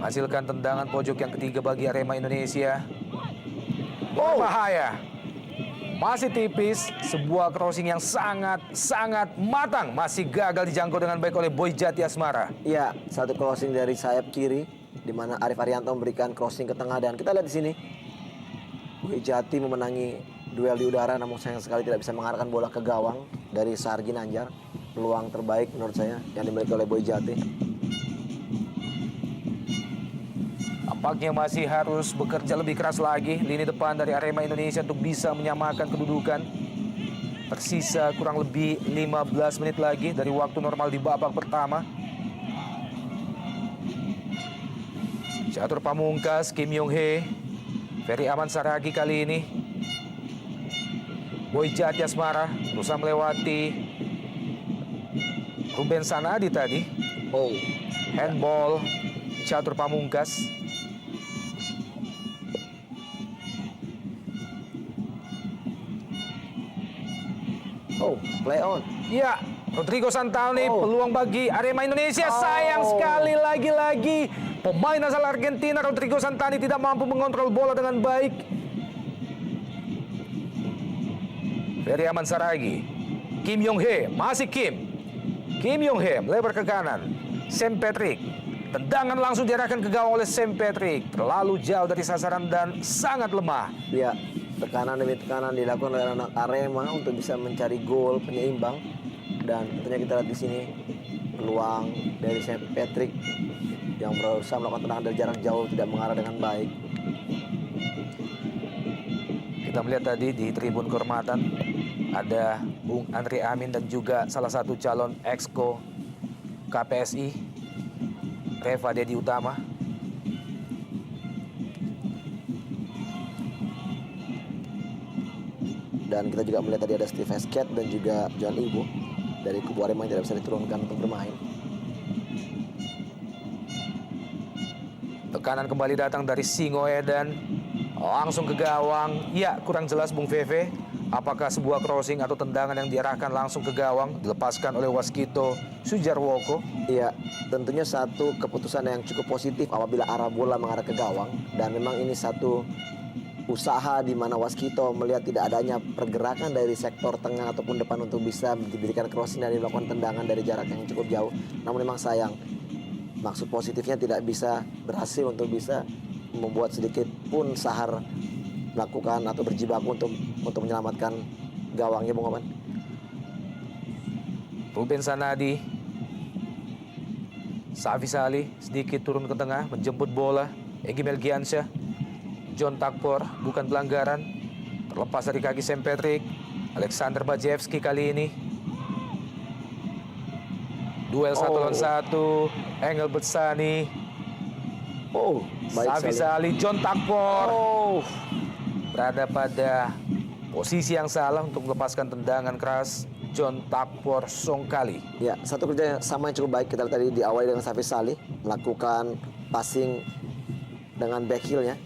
Menghasilkan tendangan pojok yang ketiga bagi Arema Indonesia. Bahaya. Masih tipis, sebuah crossing yang sangat matang. Masih gagal dijangkau dengan baik oleh Boy Jati Asmara. Ya, satu crossing dari sayap kiri, di mana Arif Arianto memberikan crossing ke tengah. Dan kita lihat di sini, Boy Jati memenangi duel di udara, namun sayang sekali tidak bisa mengarahkan bola ke gawang dari Sahar Ginanjar. Peluang terbaik menurut saya yang dimiliki oleh Boy Jati. Tampaknya masih harus bekerja lebih keras lagi lini depan dari Arema Indonesia untuk bisa menyamakan kedudukan. Tersisa kurang lebih 15 menit lagi dari waktu normal di babak pertama. Catur Pamungkas, Kim Yong Hee, Ferry Aman Saragi kali ini. Boy Jati Asmara berusaha melewati Ruben Sanadi tadi. Handball Catur Pamungkas. Play on. Ya, Rodrigo Santoni, peluang bagi Arema Indonesia. Sayang sekali lagi-lagi pemain asal Argentina Rodrigo Santoni tidak mampu mengontrol bola dengan baik. Ferry Aman Saragi, Kim Yong Hee, masih Kim Yong Hee melebar ke kanan. Sam Patrick, tendangan langsung diarahkan ke gawang oleh Sam Patrick. Terlalu jauh dari sasaran dan sangat lemah. Ya, tekanan demi tekanan dilakukan oleh anak Arema untuk bisa mencari gol penyeimbang. Dan tentunya kita lihat di sini peluang dari Sam Patrick yang berusaha melakukan tendangan dari jarak jauh tidak mengarah dengan baik. Kita melihat tadi di tribun kehormatan ada Bung Andri Amin dan juga salah satu calon exco KPSI, Reva Dedi Utama. Dan kita juga melihat tadi ada Steve Hesketh dan juga John Ibu dari kubu Arema yang tidak bisa diturunkan untuk bermain. Tekanan kembali datang dari Singo Edan. Langsung ke gawang. Ya, kurang jelas Bung Veve. Apakah sebuah crossing atau tendangan yang diarahkan langsung ke gawang dilepaskan oleh Waskito Sujarwoko? Iya, tentunya satu keputusan yang cukup positif apabila arah bola mengarah ke gawang. Dan memang ini satu usaha di mana Waskito melihat tidak adanya pergerakan dari sektor tengah ataupun depan untuk bisa diberikan crossing dan dilakukan tendangan dari jarak yang cukup jauh. Namun memang sayang, maksud positifnya tidak bisa berhasil untuk bisa membuat sedikit pun Sahar melakukan atau berjibaku untuk menyelamatkan gawangnya, Bung Oman. Ruben Sanadi, Safi Salih sedikit turun ke tengah menjemput bola. Egy Melgiansyah, John Takpor, bukan pelanggaran. Terlepas dari kaki Sam Patrick. Alexander Bajewski kali ini. Duel 1 lawan 1. Engel Betsani. Safi Salih, John Takpor. Berada pada posisi yang salah untuk melepaskan tendangan keras John Takpor Songkali. Ya, satu kerja yang sama yang cukup baik. Kita tadi diawali dengan Safi Salih melakukan passing dengan back heel-nya,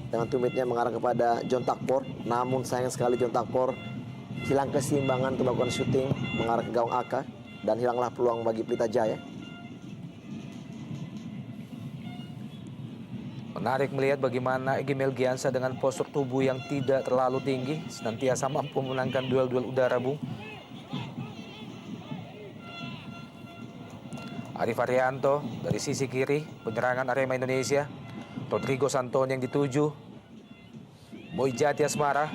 dengan tumitnya mengarah kepada John Takpor. Namun sayang sekali John Takpor hilang keseimbangan untuk melakukan syuting mengarah ke gawang Aka dan hilanglah peluang bagi Pelita Jaya. Menarik melihat bagaimana Egy Melgiansyah dengan postur tubuh yang tidak terlalu tinggi senantiasa mampu memenangkan duel-duel udara, Bung. Arif Arianto dari sisi kiri, penyerangan Arema Indonesia. Rodrigo Santoni yang dituju. Boy Jati Asmara.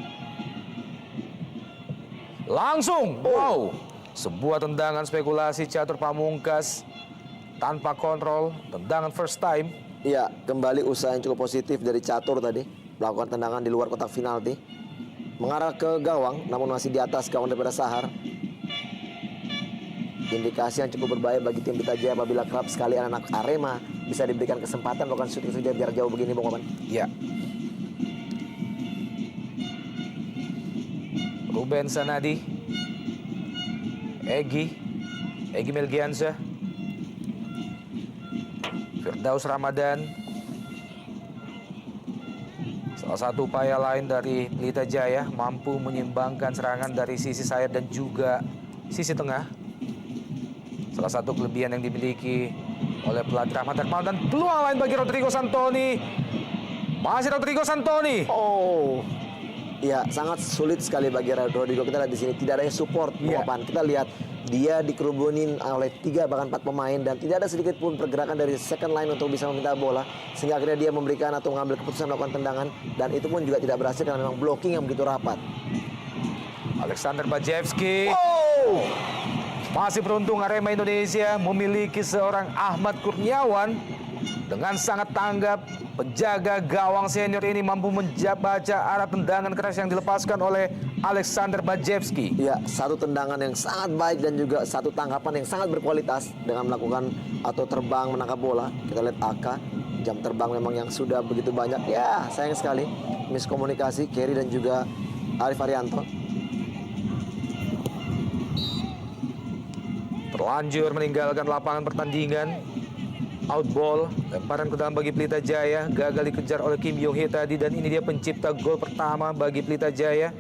Langsung, wow. Sebuah tendangan spekulasi Catur Pamungkas tanpa kontrol, tendangan first time. Iya, kembali usaha yang cukup positif dari Catur tadi, melakukan tendangan di luar kotak penalti. mengarah ke gawang, namun masih di atas gawang daripada Sahar. Indikasi yang cukup berbahaya bagi tim Pelita Jaya apabila kerap sekali anak-anak Arema bisa diberikan kesempatan melakukan shooting jarak jauh begini, Bung Oman. Ya. Ruben Sanadi, Egy Melgiansyah, Firdaus Ramadan. Salah satu upaya lain dari Pelita Jaya mampu menyimbangkan serangan dari sisi sayap dan juga sisi tengah. Salah satu kelebihan yang dimiliki oleh pelatih Rahmat Darmawan, dan peluang lain bagi Rodrigo Santoni. Masih Rodrigo Santoni. Oh, ya sangat sulit sekali bagi Rodrigo. Kita lihat di sini tidak adanya support. Kita lihat dia dikerubunin oleh 3 bahkan 4 pemain dan tidak ada sedikit pun pergerakan dari second line untuk bisa meminta bola, sehingga akhirnya dia memberikan atau mengambil keputusan melakukan tendangan, dan itu pun juga tidak berhasil karena memang blocking yang begitu rapat. Alexander Bajewski. Masih beruntung Arema Indonesia memiliki seorang Ahmad Kurniawan dengan sangat tanggap. Penjaga gawang senior ini mampu membaca arah tendangan keras yang dilepaskan oleh Alexander Bajewski. Ya, satu tendangan yang sangat baik dan juga satu tangkapan yang sangat berkualitas dengan melakukan atau terbang menangkap bola. Kita lihat Aka, jam terbang memang yang sudah begitu banyak. Ya, sayang sekali miskomunikasi Kerry dan juga Arif Arianto. Terlanjur meninggalkan lapangan pertandingan. Out ball, lemparan ke dalam bagi Pelita Jaya, gagal dikejar oleh Kim Yong Hee tadi, dan ini dia pencipta gol pertama bagi Pelita Jaya.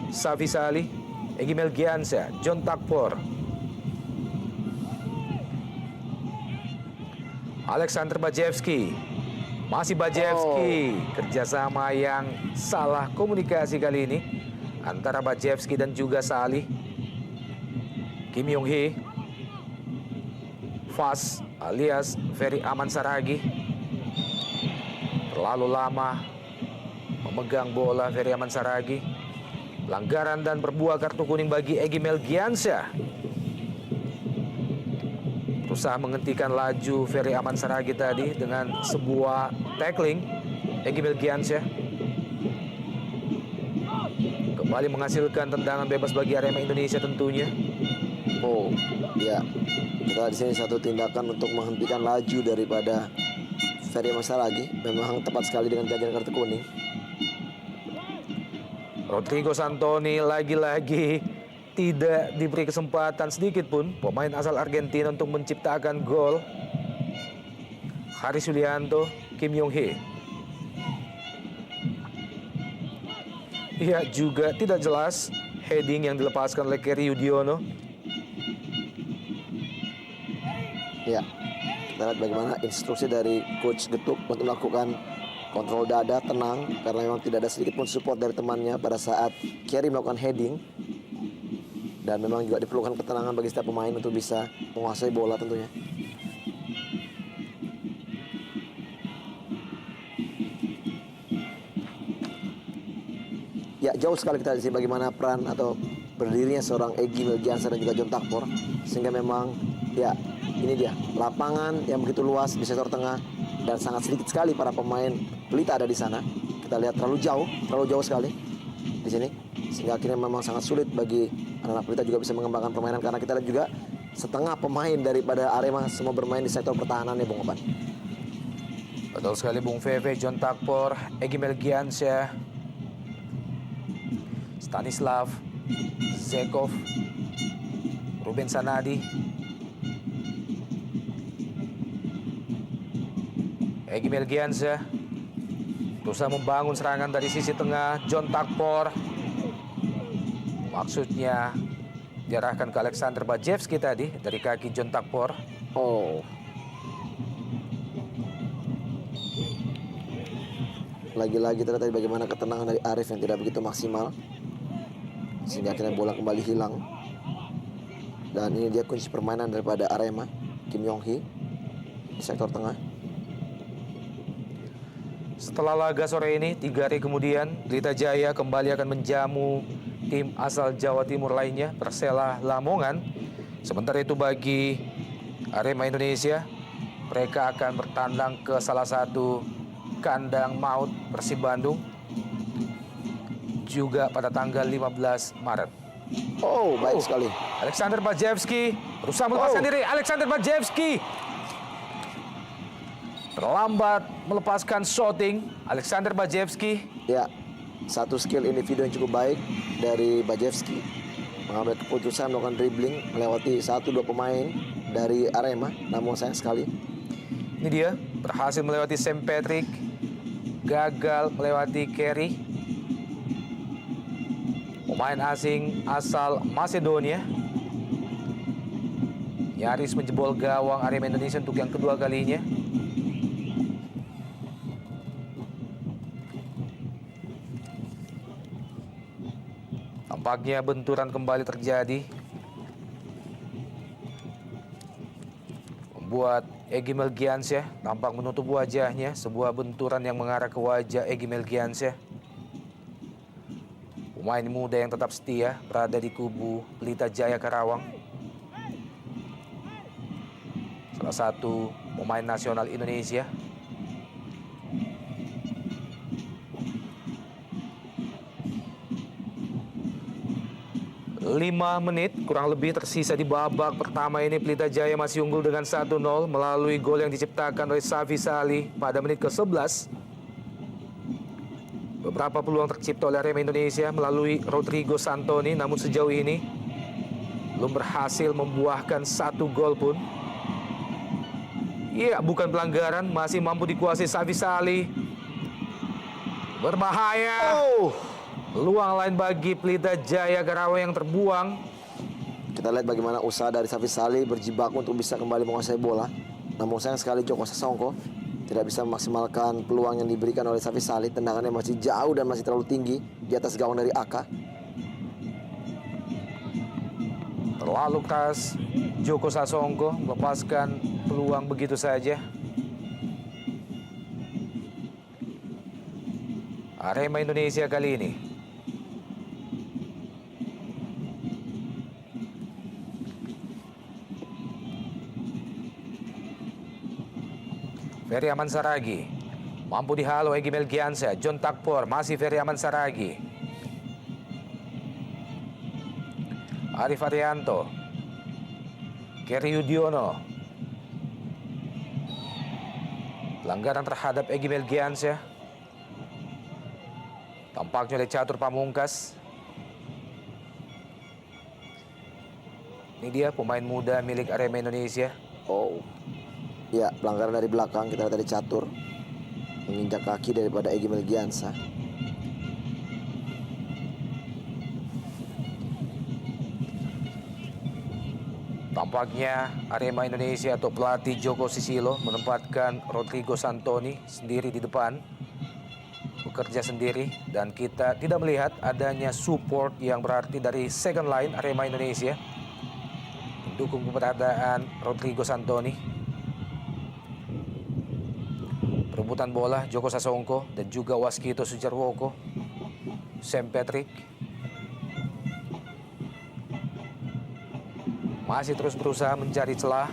Safi Salih, Egy Melgiansyah, John Takpor, Alexander Bajewski. Masih Bajewski. Kerjasama yang salah komunikasi kali ini antara Bajewski dan juga Salih. Kim Yong Hee, Fas alias Ferry Aman Saragi, terlalu lama memegang bola Ferry Aman Saragi. Pelanggaran dan berbuah kartu kuning bagi Egy Melgiansyah. Berusaha menghentikan laju Ferry Aman Saragi tadi dengan sebuah tackling. Egy Melgiansyah kembali menghasilkan tendangan bebas bagi Arema Indonesia tentunya. Oh, ya. Kita di sini satu tindakan untuk menghentikan laju daripada Ferry Aman Saragi. Memang tepat sekali dengan ganjaran kartu kuning. Rodrigo Santoni lagi-lagi tidak diberi kesempatan sedikit pun, pemain asal Argentina, untuk menciptakan gol. Haris Yulianto, Kim Yong Hee. Iya, juga tidak jelas heading yang dilepaskan oleh Kerry Yudiono. Ya, kita lihat bagaimana instruksi dari Coach Getuk untuk melakukan kontrol dada, tenang, karena memang tidak ada sedikit pun support dari temannya pada saat Kerry melakukan heading. Dan memang juga diperlukan ketenangan bagi setiap pemain untuk bisa menguasai bola tentunya. Ya, jauh sekali kita di sini bagaimana peran atau berdirinya seorang Egy Melgiansyah dan juga John Takpor, sehingga memang ya ini dia lapangan yang begitu luas di sektor tengah dan sangat sedikit sekali para pemain Pelita ada di sana. Kita lihat terlalu jauh sekali di sini, sehingga akhirnya memang sangat sulit bagi anak-anak Pelita juga bisa mengembangkan permainan, karena kita lihat juga setengah pemain daripada Arema semua bermain di sektor pertahanan ya, Bung Oban. Betul sekali Bung Feve. John Takpor, Egy Melgiansyah, Stanislav Zekov, Ruben Sanadi, Egy Melgiansyah berusaha membangun serangan dari sisi tengah. John Takpor maksudnya diarahkan ke Alexander Bajewski tadi dari kaki John Takpor. Oh, lagi-lagi ternyata bagaimana ketenangan dari Arif yang tidak begitu maksimal, sehingga akhirnya bola kembali hilang. Dan ini dia kunci permainan daripada Arema, Kim Yong Hee di sektor tengah. Setelah laga sore ini, 3 hari kemudian, Pelita Jaya kembali akan menjamu tim asal Jawa Timur lainnya, Persela Lamongan. Sementara itu bagi Arema Indonesia, mereka akan bertandang ke salah satu kandang maut Persib Bandung. juga pada tanggal 15 Maret. Oh, baik sekali. Alexander Bajewski berusaha melepaskan diri. Alexander Bajewski terlambat melepaskan shooting. Alexander Bajewski. Ya, satu skill individu yang cukup baik dari Bajewski. Mengambil keputusan melakukan dribbling melewati 1-2 pemain dari Arema. Namun sayang sekali. Ini dia berhasil melewati Sam Patrick. Gagal melewati Kerry. Pemain asing asal Macedonia nyaris menjebol gawang Arema Indonesia untuk yang kedua kalinya. Tampaknya benturan kembali terjadi, membuat Egy Melgiansyah tampak menutup wajahnya. Sebuah benturan yang mengarah ke wajah Egy Melgiansyah. Pemain muda yang tetap setia berada di kubu Pelita Jaya Karawang. Salah satu pemain nasional Indonesia. Lima menit kurang lebih tersisa di babak pertama ini. Pelita Jaya masih unggul dengan 1-0 melalui gol yang diciptakan oleh Safi Salih pada menit ke-11. Beberapa peluang tercipta oleh Arema Indonesia melalui Rodrigo Santoni, namun sejauh ini belum berhasil membuahkan 1 gol pun. Iya, bukan pelanggaran, masih mampu dikuasai Safi Salih. Berbahaya. Peluang lain bagi Pelita Jaya Karawang yang terbuang. Kita lihat bagaimana usaha dari Safi Salih berjibaku untuk bisa kembali menguasai bola. Namun sayang sekali Joko Sasongko tidak bisa memaksimalkan peluang yang diberikan oleh Safi Salih. Tendangannya masih jauh dan masih terlalu tinggi di atas gawang dari Aka. Terlalu keras Joko Sasongko melepaskan peluang begitu saja. Arema Indonesia kali ini Ferry Aman Saragi mampu dihalau Egy Melgiansyah. John Takpor, masih Ferry Aman Saragi. Arif Arianto, Kerry Yudiono. Pelanggaran terhadap Egy Melgiansyah tampaknya oleh Catur Pamungkas. Ini dia pemain muda milik Arema Indonesia. Ya, pelanggaran dari belakang. Kita lihat dari Catur menginjak kaki daripada Egy Melgiansyah. Tampaknya Arema Indonesia atau pelatih Joko Susilo menempatkan Rodrigo Santoni sendiri di depan, bekerja sendiri, dan kita tidak melihat adanya support yang berarti dari second line Arema Indonesia mendukung keberadaan Rodrigo Santoni. Perebutan bola Joko Sasongko dan juga Waskito Sujarwoko. Sam Patrick masih terus berusaha mencari celah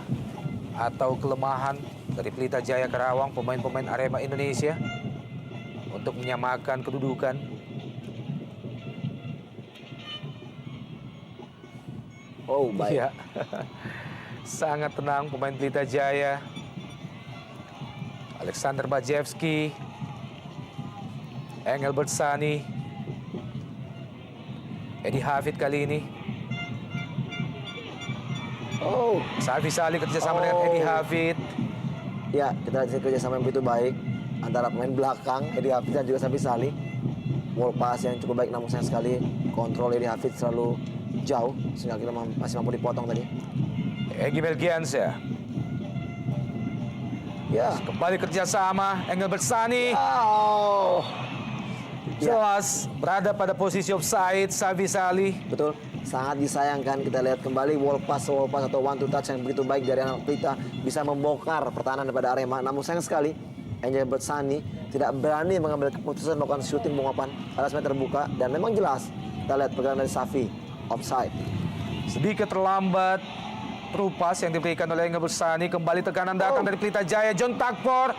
atau kelemahan dari Pelita Jaya Karawang, pemain-pemain Arema Indonesia, untuk menyamakan kedudukan. Baik. Ya. Sangat tenang pemain Pelita Jaya. Alexander Bajewski, Engelbert Sani, Edi Hafid kali ini. Safi Salih kerjasama dengan Edi Hafid. Ya, kita lihat kerjasama yang begitu baik antara pemain belakang Edi Hafid dan juga Safi Salih. Ball pass yang cukup baik, namun sayang sekali kontrol Edi Hafid selalu jauh sehingga kita masih mampu dipotong tadi. Egy Melgiansyah. Ya, kembali kerjasama Engelbert Sani. Jelas berada pada posisi offside Safi Salih. Betul, sangat disayangkan. Kita lihat kembali wall pass atau one to touch yang begitu baik dari anak Pelita bisa membongkar pertahanan daripada Arema. Namun sayang sekali Engelbert Sani tidak berani mengambil keputusan melakukan shooting bungapan alias meter terbuka, dan memang jelas kita lihat pergerakan dari Safi offside. Sedikit terlambat Trupas yang diberikan oleh Engelbert Sani. Kembali tekanan datang dari Pelita Jaya. John Takpor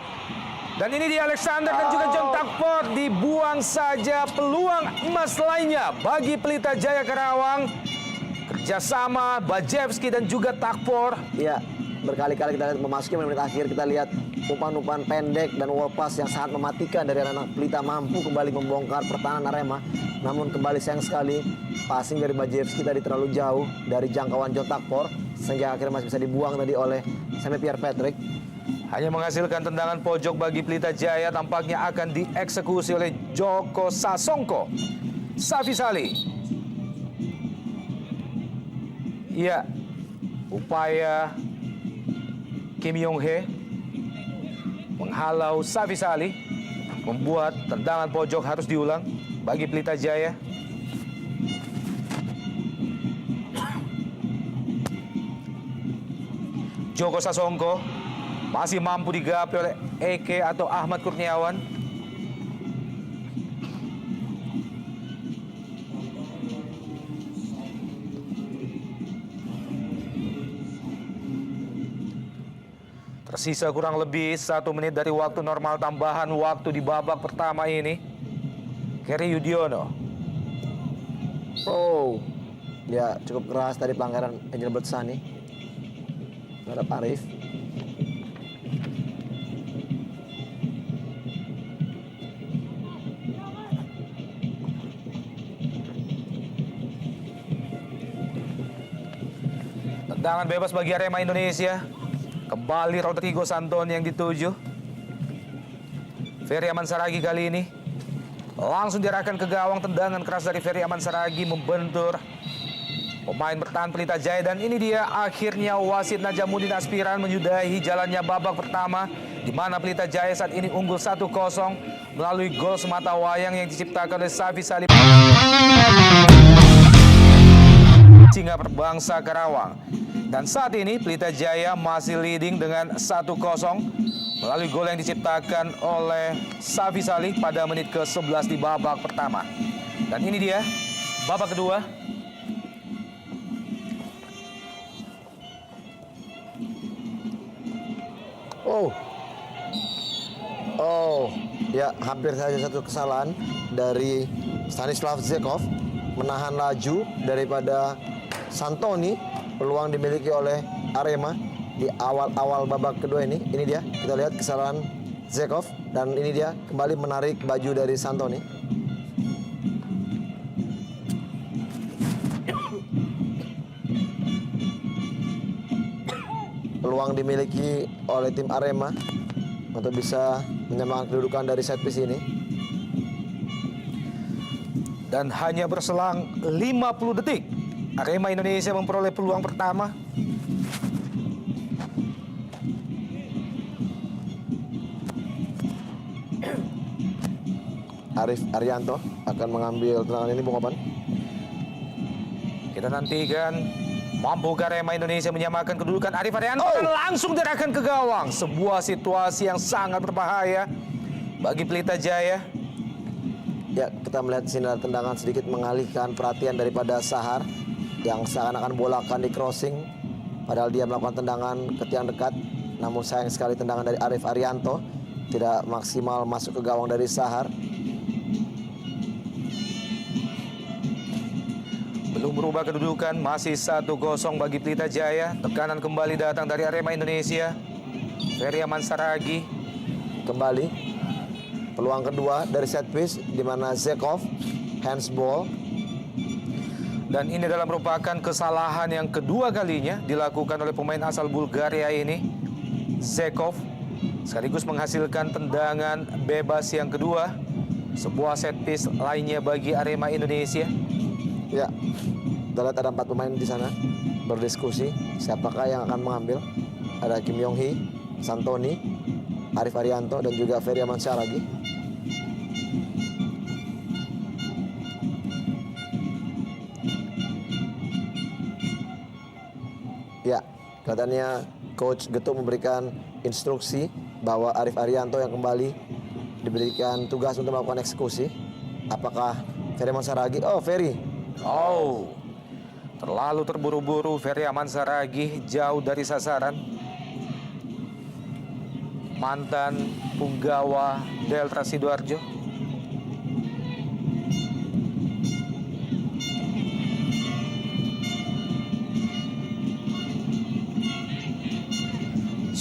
Dan ini dia Alexander dan juga John Takpor, dibuang saja peluang emas lainnya bagi Pelita Jaya Karawang. Kerjasama Bajewski dan juga Takpor. Ya, berkali-kali kita lihat memasuki menit akhir, kita lihat umpan-umpan pendek dan wall pass yang sangat mematikan dari anak Pelita mampu kembali membongkar pertahanan Arema. Namun kembali sayang sekali passing dari Bajewski tadi terlalu jauh dari jangkauan John Takpor sehingga akhirnya masih bisa dibuang tadi oleh Sammy Pierre Patrick. Hanya menghasilkan tendangan pojok bagi Pelita Jaya, tampaknya akan dieksekusi oleh Joko Sasongko. Safi Salih. Iya, upaya Kim Yong Hee menghalau Safi Salih membuat tendangan pojok harus diulang bagi Pelita Jaya. Joko Sasongko masih mampu digapai oleh Eke atau Ahmad Kurniawan. Tersisa kurang lebih 1 menit dari waktu normal tambahan waktu di babak pertama ini. Keri Yudiono. Oh, ya cukup keras tadi pelanggaran Angel Bersani terhadap Arif. Tendangan bebas bagi Arema Indonesia. Kembali Rodrigo Santoni yang dituju. Ferry Aman Saragi kali ini langsung diarahkan ke gawang. Tendangan keras dari Ferry Aman Saragi membentur pemain bertahan Pelita Jaya. Dan ini dia akhirnya wasit Najamuddin Aspiran menyudahi jalannya babak pertama, di mana Pelita Jaya saat ini unggul 1-0 melalui gol semata wayang yang diciptakan oleh Safi Salih Singa Perbangsa Karawang. Dan saat ini Pelita Jaya masih leading dengan 1-0 melalui gol yang diciptakan oleh Safi Salih pada menit ke-11 di babak pertama. Dan ini dia babak kedua. Ya hampir saja satu kesalahan dari Stanislav Zekov menahan laju daripada Santoni. Peluang dimiliki oleh Arema di awal-awal babak kedua ini. Ini dia, kita lihat kesalahan Zekov. Dan ini dia kembali menarik baju dari Santoni. Peluang dimiliki oleh tim Arema untuk bisa menyamakan kedudukan dari set piece ini. Dan hanya berselang 50 detik, Arema Indonesia memperoleh peluang pertama. Arif Arianto akan mengambil tendangan ini, Bung Opan. Kita nantikan mampukah Arema Indonesia menyamakan kedudukan. Arif Arianto langsung diarahkan ke gawang. Sebuah situasi yang sangat berbahaya bagi Pelita Jaya. Ya, kita melihat di sini tendangan sedikit mengalihkan perhatian daripada Sahar yang seakan-akan bola akan di crossing, padahal dia melakukan tendangan ke tiang dekat. Namun sayang sekali tendangan dari Arif Arianto tidak maksimal masuk ke gawang dari Sahar. Belum berubah kedudukan, masih 1-0 bagi Pelita Jaya. Tekanan kembali datang dari Arema Indonesia. Ferry Aman Saragi kembali. Peluang kedua dari set piece di mana Zekov handsball. Dan ini adalah merupakan kesalahan yang kedua kalinya dilakukan oleh pemain asal Bulgaria ini, Zekov. Sekaligus menghasilkan tendangan bebas yang kedua. Sebuah set piece lainnya bagi Arema Indonesia. Ya, kita lihat ada 4 pemain di sana berdiskusi siapakah yang akan mengambil. Ada Kim Yong Hee, Santoni, Arif Arianto, dan juga Ferry Aman Saragi. Ya, kelihatannya Coach Getuk memberikan instruksi bahwa Arif Arianto yang kembali diberikan tugas untuk melakukan eksekusi. Apakah Ferry Aman Saragi? Oh, Ferry. Terlalu terburu-buru Ferry Aman Saragi, jauh dari sasaran. mantan punggawa Delta Sidoarjo.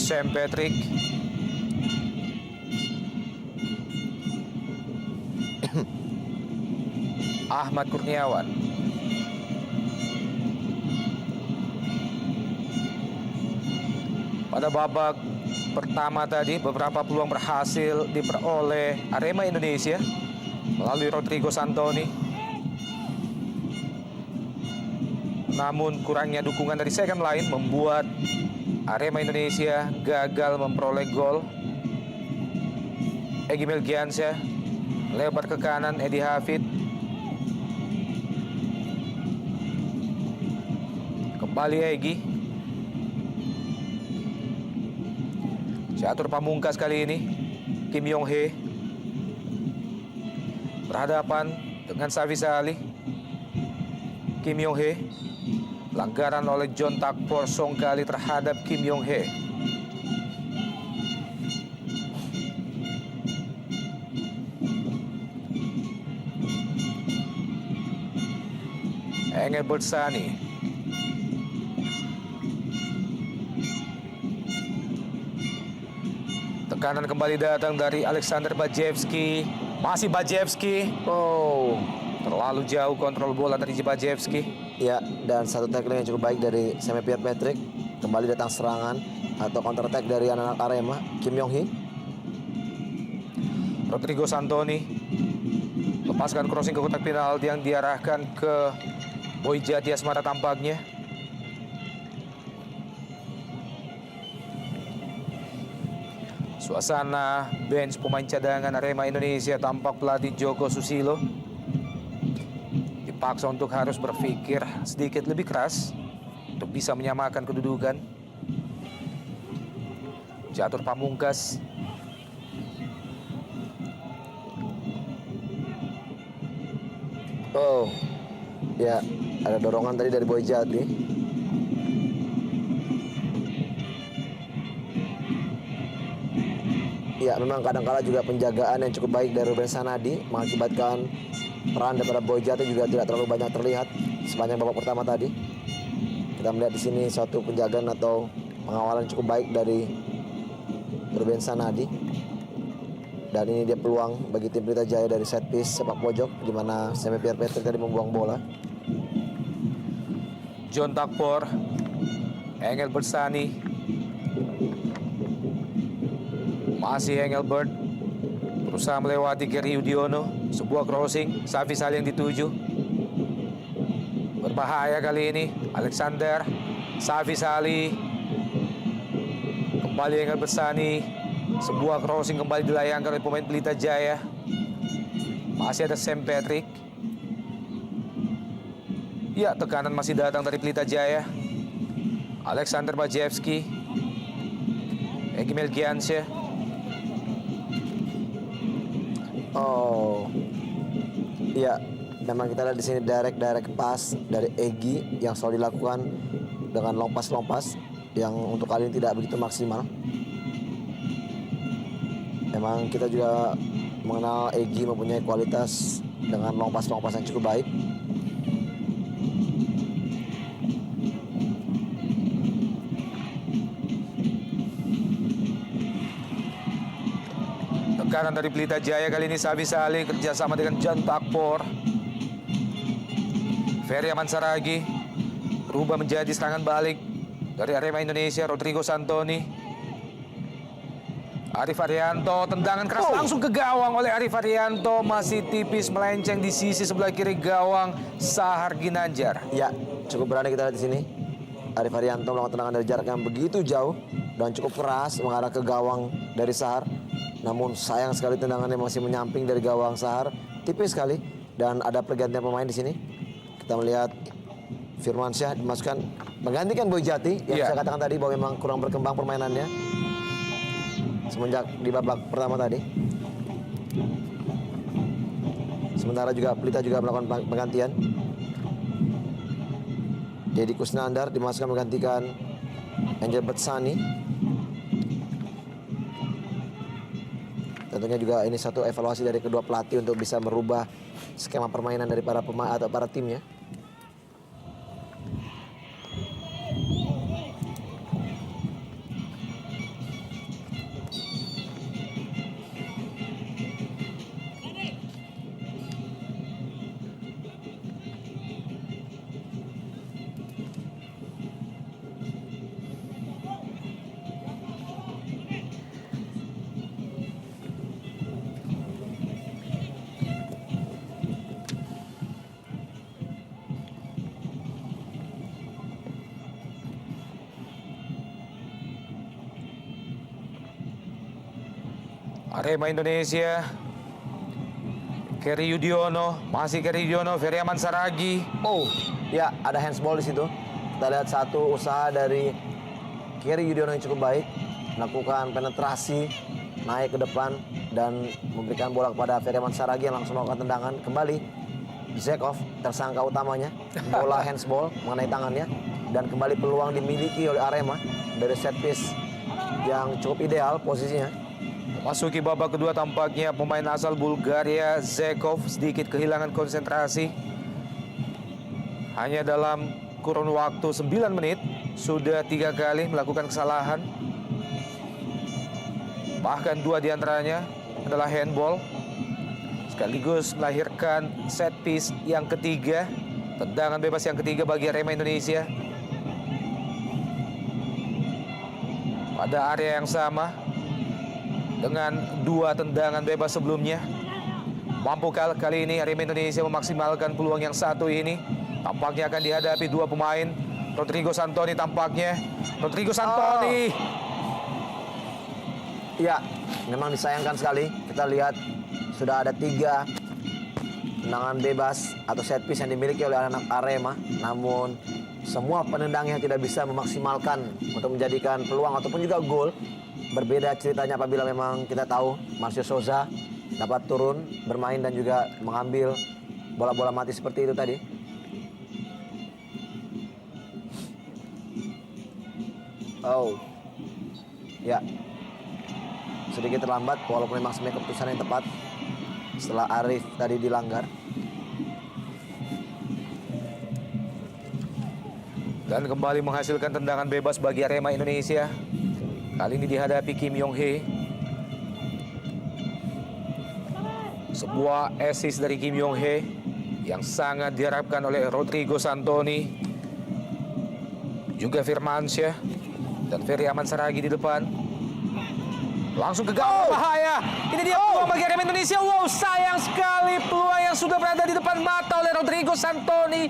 Sam Patrick, Ahmad Kurniawan, pada babak pertama tadi beberapa peluang berhasil diperoleh Arema Indonesia melalui Rodrigo Santoni. Namun kurangnya dukungan dari second line membuat Arema Indonesia gagal memperoleh gol. Egy Melgiansyah lebar ke kanan, Edi Hafid. Kembali Egy. Catur pamungkas kali ini, Kim Yong Hee berhadapan dengan Safi Salih. Kim Yong Hee, pelanggaran oleh John Takpor Songkali terhadap Kim Yong Hee. Engelbert Sani. Tekanan kembali datang dari Alexander Bajewski. Masih Bajewski. Oh, terlalu jauh kontrol bola dari Bajewski. Ya, dan satu tackling yang cukup baik dari Sam Patrick. Kembali datang serangan atau counter attack dari anak-anak Arema, Kim Yong Hee. Rodrigo Santoni lepaskan crossing ke kotak penalti yang diarahkan ke Boy Jati Asmara tampaknya. Suasana bench pemain cadangan Arema Indonesia tampak pelatih Joko Susilo dipaksa untuk harus berpikir sedikit lebih keras untuk bisa menyamakan kedudukan. Catur pamungkas. Oh, ya ada dorongan tadi dari Boy Jati. Ya, memang kadang-kala juga penjagaan yang cukup baik dari Ruben Sanadi mengakibatkan peran daripada Boy Jati juga tidak terlalu banyak terlihat sepanjang babak pertama tadi. Kita melihat di sini suatu penjagaan atau pengawalan cukup baik dari Ruben Sanadi. Dan ini dia peluang bagi tim Pelita Jaya dari set piece sepak pojok di mana Sam Patrick tadi membuang bola. John Takpor, Engelbert Sani. Masih Engelbert berusaha melewati Gary Udiono. Sebuah crossing, Safi Salih yang dituju. Berbahaya kali ini Alexander, Safi Salih. Kembali Engelbert Sani. Sebuah crossing kembali dilayangkan oleh pemain Pelita Jaya. Masih ada Sam Patrick. Ya, tekanan masih datang dari Pelita Jaya. Alexander Bajewski, Egy Melgiansyah. Oh, iya, memang kita lihat di sini direct pass dari Egy yang selalu dilakukan dengan long pass yang untuk kali ini tidak begitu maksimal. Memang kita juga mengenal Egy mempunyai kualitas dengan long pass yang cukup baik. Tekanan dari Pelita Jaya kali ini Safi Salih kerjasama dengan John Takpor. Ferry Aman Saragi berubah menjadi serangan balik dari Arema Indonesia. Rodrigo Santoni, Arif Arianto, tendangan keras langsung ke gawang oleh Arif Arianto. Masih tipis melenceng di sisi sebelah kiri gawang Sahar Ginanjar. Ya, cukup berani kita lihat di sini. Arif Arianto melakukan tendangan dari jarak yang begitu jauh dan cukup keras mengarah ke gawang dari Sahar. Namun sayang sekali tendangannya masih menyamping dari gawang Sahar, tipis sekali. Dan ada pergantian pemain di sini. Kita melihat Firmansyah dimasukkan menggantikan Boy Jati yang saya katakan tadi bahwa memang kurang berkembang permainannya semenjak di babak pertama tadi. Sementara juga Pelita juga melakukan penggantian. Deddy Kusnandar dimasukkan menggantikan Engelbert Sani. Tentunya juga ini satu evaluasi dari kedua pelatih untuk bisa merubah skema permainan dari para pemain atau para timnya. Arema Indonesia, Keri Yudiono, masih Keri Yudiono, Ferry Aman Saragi. Oh, ya ada handsball di situ. Kita lihat satu usaha dari Keri Yudiono yang cukup baik, melakukan penetrasi, naik ke depan dan memberikan bola kepada Ferry Aman Saragi yang langsung melakukan tendangan. Kembali Zekov, tersangka utamanya, bola handsball mengenai tangannya dan kembali peluang dimiliki oleh Arema dari set piece yang cukup ideal posisinya. Masuki babak kedua tampaknya pemain asal Bulgaria Zekov sedikit kehilangan konsentrasi. Hanya dalam kurun waktu 9 menit sudah 3 kali melakukan kesalahan. Bahkan 2 diantaranya adalah handball. Sekaligus melahirkan set piece yang ketiga. Tendangan bebas yang ketiga bagi Arema Indonesia. Pada area yang sama dengan 2 tendangan bebas sebelumnya. Mampu kali ini Arema Indonesia memaksimalkan peluang yang satu ini. Tampaknya akan dihadapi 2 pemain. Rodrigo Santoni tampaknya. Rodrigo Santoni. Ya, memang disayangkan sekali. Kita lihat sudah ada 3 tendangan bebas atau set piece yang dimiliki oleh anak Arema. Namun semua penendangnya tidak bisa memaksimalkan untuk menjadikan peluang ataupun juga gol. Berbeda ceritanya apabila memang kita tahu Marcio Souza dapat turun bermain dan juga mengambil bola-bola mati seperti itu tadi. Oh, ya, sedikit terlambat walaupun memang sebenarnya keputusan yang tepat setelah Arif tadi dilanggar. Dan kembali menghasilkan tendangan bebas bagi Arema Indonesia. Kali ini dihadapi Kim Yong Hee. Sebuah assist dari Kim Yong Hee yang sangat diharapkan oleh Rodrigo Santoni. Juga Firmansyah dan Ferry Aman Saragi di depan. Langsung ke gawang bahaya. Ini dia peluang bagi Arema Indonesia. Wow, sayang sekali peluang yang sudah berada di depan mata oleh Rodrigo Santoni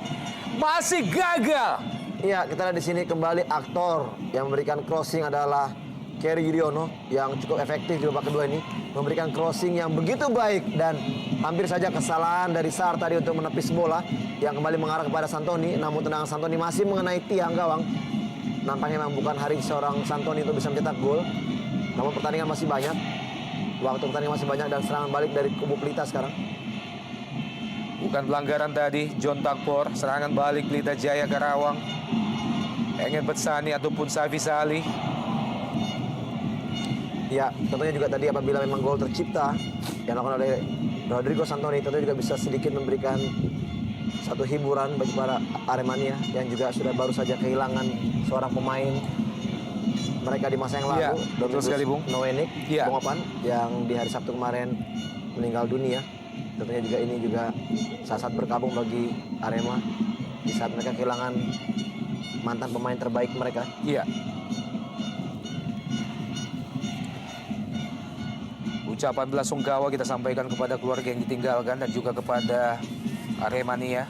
masih gagal. Iya, kita lihat di sini kembali aktor yang memberikan crossing adalah Keri Yudiono yang cukup efektif di babak kedua ini, memberikan crossing yang begitu baik dan hampir saja kesalahan dari Sar tadi untuk menepis bola yang kembali mengarah kepada Santoni. Namun tendangan Santoni masih mengenai tiang gawang. Nampaknya memang bukan hari seorang Santoni untuk bisa mencetak gol. Namun pertandingan masih banyak, waktu pertandingan masih banyak dan serangan balik dari kubu Pelita sekarang. Bukan pelanggaran tadi, John Takpor, serangan balik Pelita Jaya Karawang. Engin Betsani ataupun Safi Salih. Ya, tentunya juga tadi apabila memang gol tercipta yang dilakukan oleh Rodrigo Santoni, tentunya juga bisa sedikit memberikan satu hiburan bagi para Aremania yang juga sudah baru saja kehilangan seorang pemain mereka di masa yang lalu, ya, betul sekali, Bung. Noenik, Ya. Bung Opan, yang di hari Sabtu kemarin meninggal dunia. Tentunya juga ini juga saat berkabung bagi Arema di saat mereka kehilangan mantan pemain terbaik mereka. Iya. Ucapan belasungkawa kita sampaikan kepada keluarga yang ditinggalkan dan juga kepada Aremania.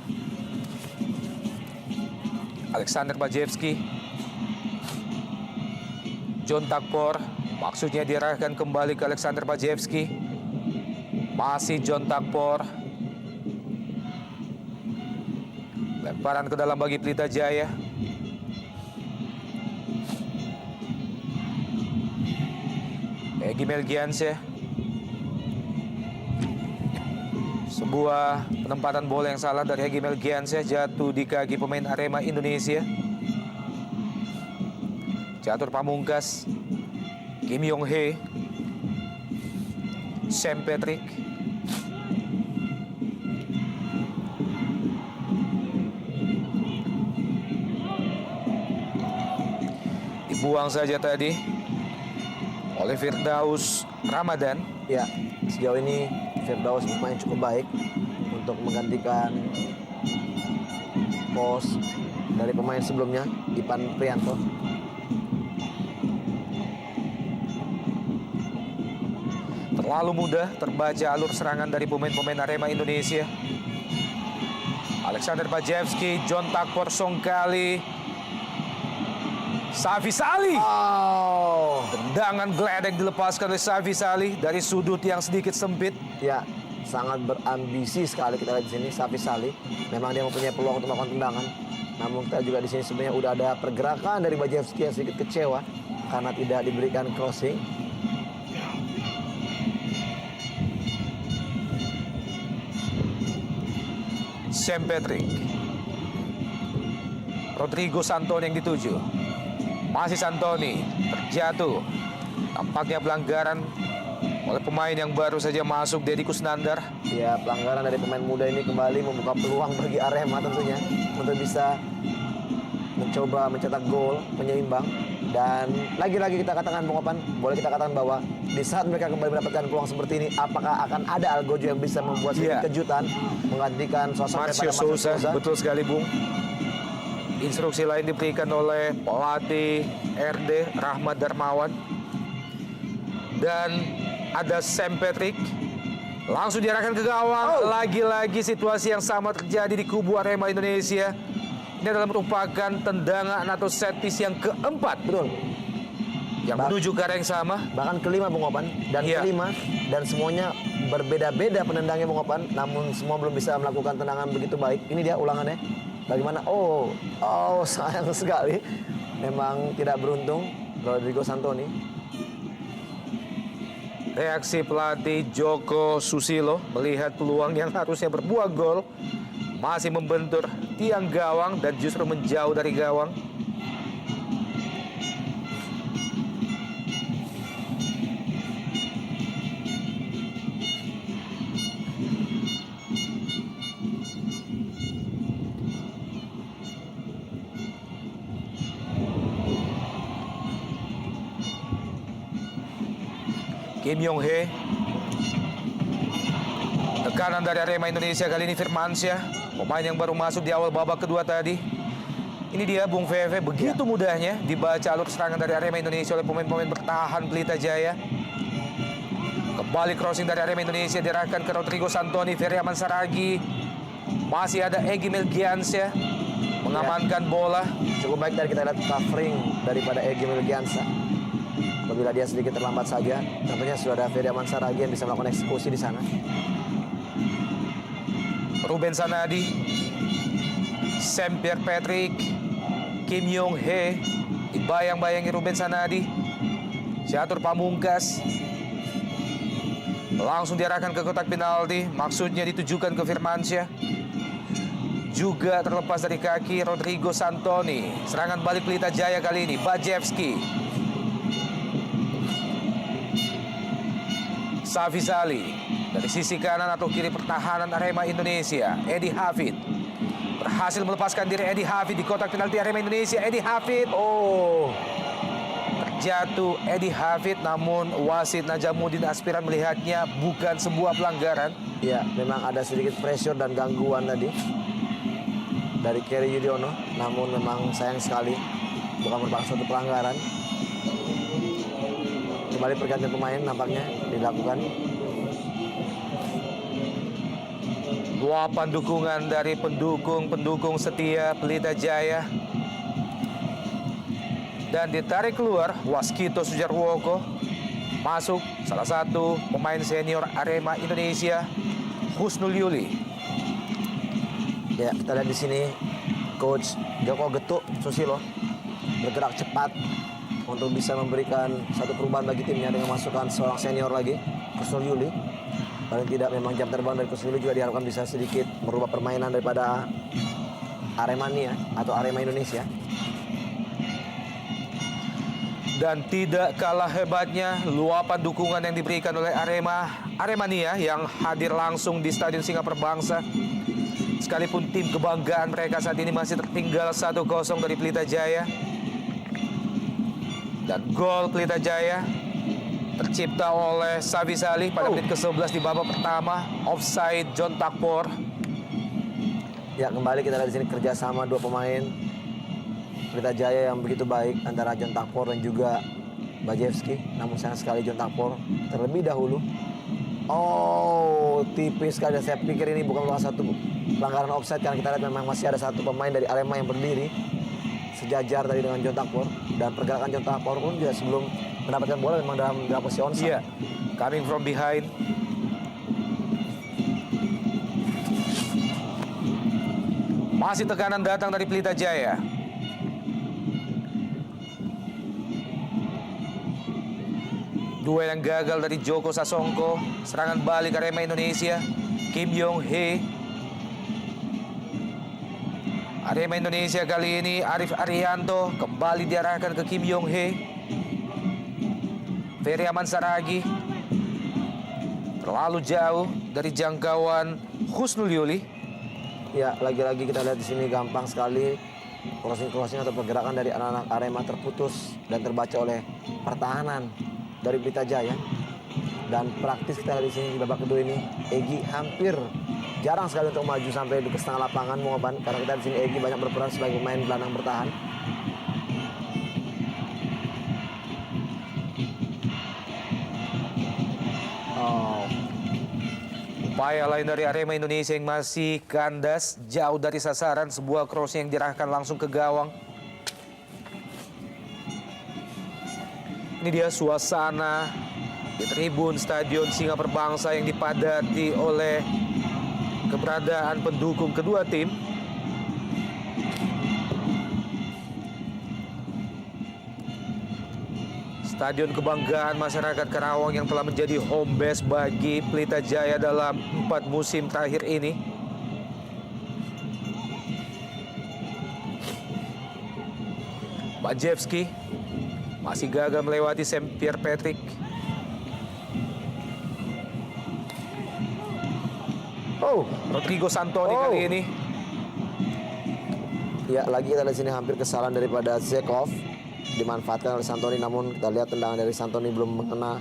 Alexander Bajewski, John Takpor, maksudnya diarahkan kembali ke Alexander Bajewski. Masih John Takpor. Lemparan ke dalam bagi Pelita Jaya. Egy Melgiansyah. Sebuah penempatan bola yang salah dari Egy Melgiansyah jatuh di kaki pemain Arema Indonesia. Catur Pamungkas, Kim Yong Hee. Sam Patrick. Dibuang saja tadi oleh Firdaus Ramadan. Ya, sejauh ini Firdaus bermain cukup baik untuk menggantikan pos dari pemain sebelumnya, Ipan Prianto. Terlalu mudah terbaca alur serangan dari pemain-pemain Arema Indonesia. Alexander Bajewski, John Takpor Songkali, Safi Salih. Oh, Tendangan geledek dilepaskan oleh Safi Salih dari sudut yang sedikit sempit. ya, sangat berambisi sekali kita lihat di sini Safi Salih. Memang dia mempunyai peluang untuk melakukan tendangan. Namun kita juga di sini sebenarnya udah ada pergerakan dari Bajewski yang sedikit kecewa karena tidak diberikan crossing. Sam Patrick, Rodrigo Santoni yang dituju. Masih Santoni terjatuh. Tampaknya pelanggaran oleh pemain yang baru saja masuk, Deddy Kusnandar. Ya, pelanggaran dari pemain muda ini kembali membuka peluang bagi Arema tentunya untuk bisa mencoba mencetak gol penyeimbang. Dan lagi-lagi kita katakan Bung Opan, boleh kita katakan bahwa di saat mereka kembali mendapatkan peluang seperti ini, apakah akan ada Algojo yang bisa membuat sedikit kejutan menggantikan sosok Marcio daripada Souza? Betul sekali, Bung. Instruksi lain diberikan oleh pelatih RD Rahmat Darmawan. Dan ada Sam Patrick langsung diarahkan ke gawang. Lagi-lagi situasi yang sama terjadi di kubu Arema Indonesia. Ini adalah merupakan tendangan atau set piece yang keempat. Betul. Yang menuju ke arah yang sama. Bahkan kelima Bung Opan. Dan kelima. Dan semuanya berbeda-beda penendangnya Bung Opan. Namun semua belum bisa melakukan tendangan begitu baik. Ini dia ulangannya. Bagaimana? Oh, sayang sekali. Memang tidak beruntung Rodrigo Santoni. Reaksi pelatih Joko Susilo melihat peluang yang harusnya berbuah gol masih membentur tiang gawang dan justru menjauh dari gawang. Kim Yong Hee. Tekanan dari Arema Indonesia kali ini Firmansyah, pemain yang baru masuk di awal babak kedua tadi. Ini dia Bung VV, begitu mudahnya dibaca alur serangan dari Arema Indonesia oleh pemain-pemain bertahan Pelita Jaya. Kembali crossing dari Arema Indonesia diarahkan ke Rodrigo Santoni, Ferry Aman Saragi. Masih ada Egy Melgiansyah mengamankan bola. Cukup baik dari kita lihat covering daripada Egy Melgiansyah. Apabila dia sedikit terlambat saja, tentunya sudah ada Ferry Aman Saragi yang bisa melakukan eksekusi di sana. Ruben Sanadi, Sam Patrick, Kim Yong Hee, dibayang-bayangi Ruben Sanadi, Catur Pamungkas, langsung diarahkan ke kotak penalti, maksudnya ditujukan ke Firmansyah. Juga terlepas dari kaki Rodrigo Santoni. Serangan balik Pelita Jaya kali ini, Bajewski. Safi Salih. Dari sisi kanan atau kiri pertahanan Arema Indonesia, Edi Hafid. Berhasil melepaskan diri Edi Hafid di kotak penalti Arema Indonesia. Edi Hafid, terjatuh Edi Hafid, namun wasit Najamuddin Aspiran melihatnya bukan sebuah pelanggaran. Ya, memang ada sedikit pressure dan gangguan tadi dari Kerry Yudhoyono, namun memang sayang sekali bukan merupakan suatu pelanggaran. Kembali pergantian pemain nampaknya dilakukan. Luapan dukungan dari pendukung setia Pelita Jaya. Dan ditarik keluar Waskito Sujarwoko. Masuk salah satu pemain senior Arema Indonesia, Husnul Yuli. Ya, kita lihat di sini Coach Joko Getuk Susilo bergerak cepat untuk bisa memberikan satu perubahan bagi timnya dengan masukkan seorang senior lagi, Husnul Yuli. Paling tidak memang jam terbang dari Husnul Yuli juga diharapkan bisa sedikit merubah permainan daripada Aremania atau Arema Indonesia. Dan tidak kalah hebatnya luapan dukungan yang diberikan oleh Aremania yang hadir langsung di Stadion Singa Perbangsa. Sekalipun tim kebanggaan mereka saat ini masih tertinggal 1-0 dari Pelita Jaya. Dan gol Pelita Jaya tercipta oleh Savi Salih pada menit ke-11 di babak pertama. Offside John Takpor. Ya, kembali kita lihat di sini kerjasama dua pemain Pelita Jaya yang begitu baik antara John Takpor dan juga Bajewski. Namun sayang sekali John Takpor terlebih dahulu. Tipis sekali. Saya pikir ini bukan merupakan satu pelanggaran offside karena kita lihat memang masih ada satu pemain dari Arema yang berdiri sejajar tadi dengan John Takpor, dan pergerakan John Takpor pun juga sebelum mendapatkan bola memang dalam posisi onside. Iya, coming from behind. Masih tekanan datang dari Pelita Jaya. Duel yang gagal dari Joko Sasongko. Serangan balik Arema Indonesia. Kim Yong Hee. Arema Indonesia kali ini Arif Arianto kembali diarahkan ke Kim Yong Hee. Ferry Aman Saragi terlalu jauh dari jangkauan Husnul Yuli. Ya, lagi-lagi kita lihat di sini gampang sekali crossing atau pergerakan dari anak-anak Arema terputus dan terbaca oleh pertahanan dari Pelita Jaya. Dan praktis kita lihat di sini di babak kedua ini Egy hampir jarang sekali untuk maju sampai ke setengah lapangan karena kita di sini Egy banyak berperan sebagai pemain gelandang bertahan. Upaya lain dari Arema Indonesia yang masih kandas jauh dari sasaran, sebuah crossing yang dirahkan langsung ke gawang. Ini dia suasana di tribun Stadion Singa Perbangsa yang dipadati oleh keberadaan pendukung kedua tim. Stadion kebanggaan masyarakat Karawang yang telah menjadi home base bagi Pelita Jaya dalam 4 musim terakhir ini. Bajewski masih gagal melewati Sam Pierre Patrick. Rodrigo Santoni kali ini. Ya, lagi kita lihat sini hampir kesalahan daripada Zekov dimanfaatkan oleh Santoni, namun kita lihat tendangan dari Santoni belum mengena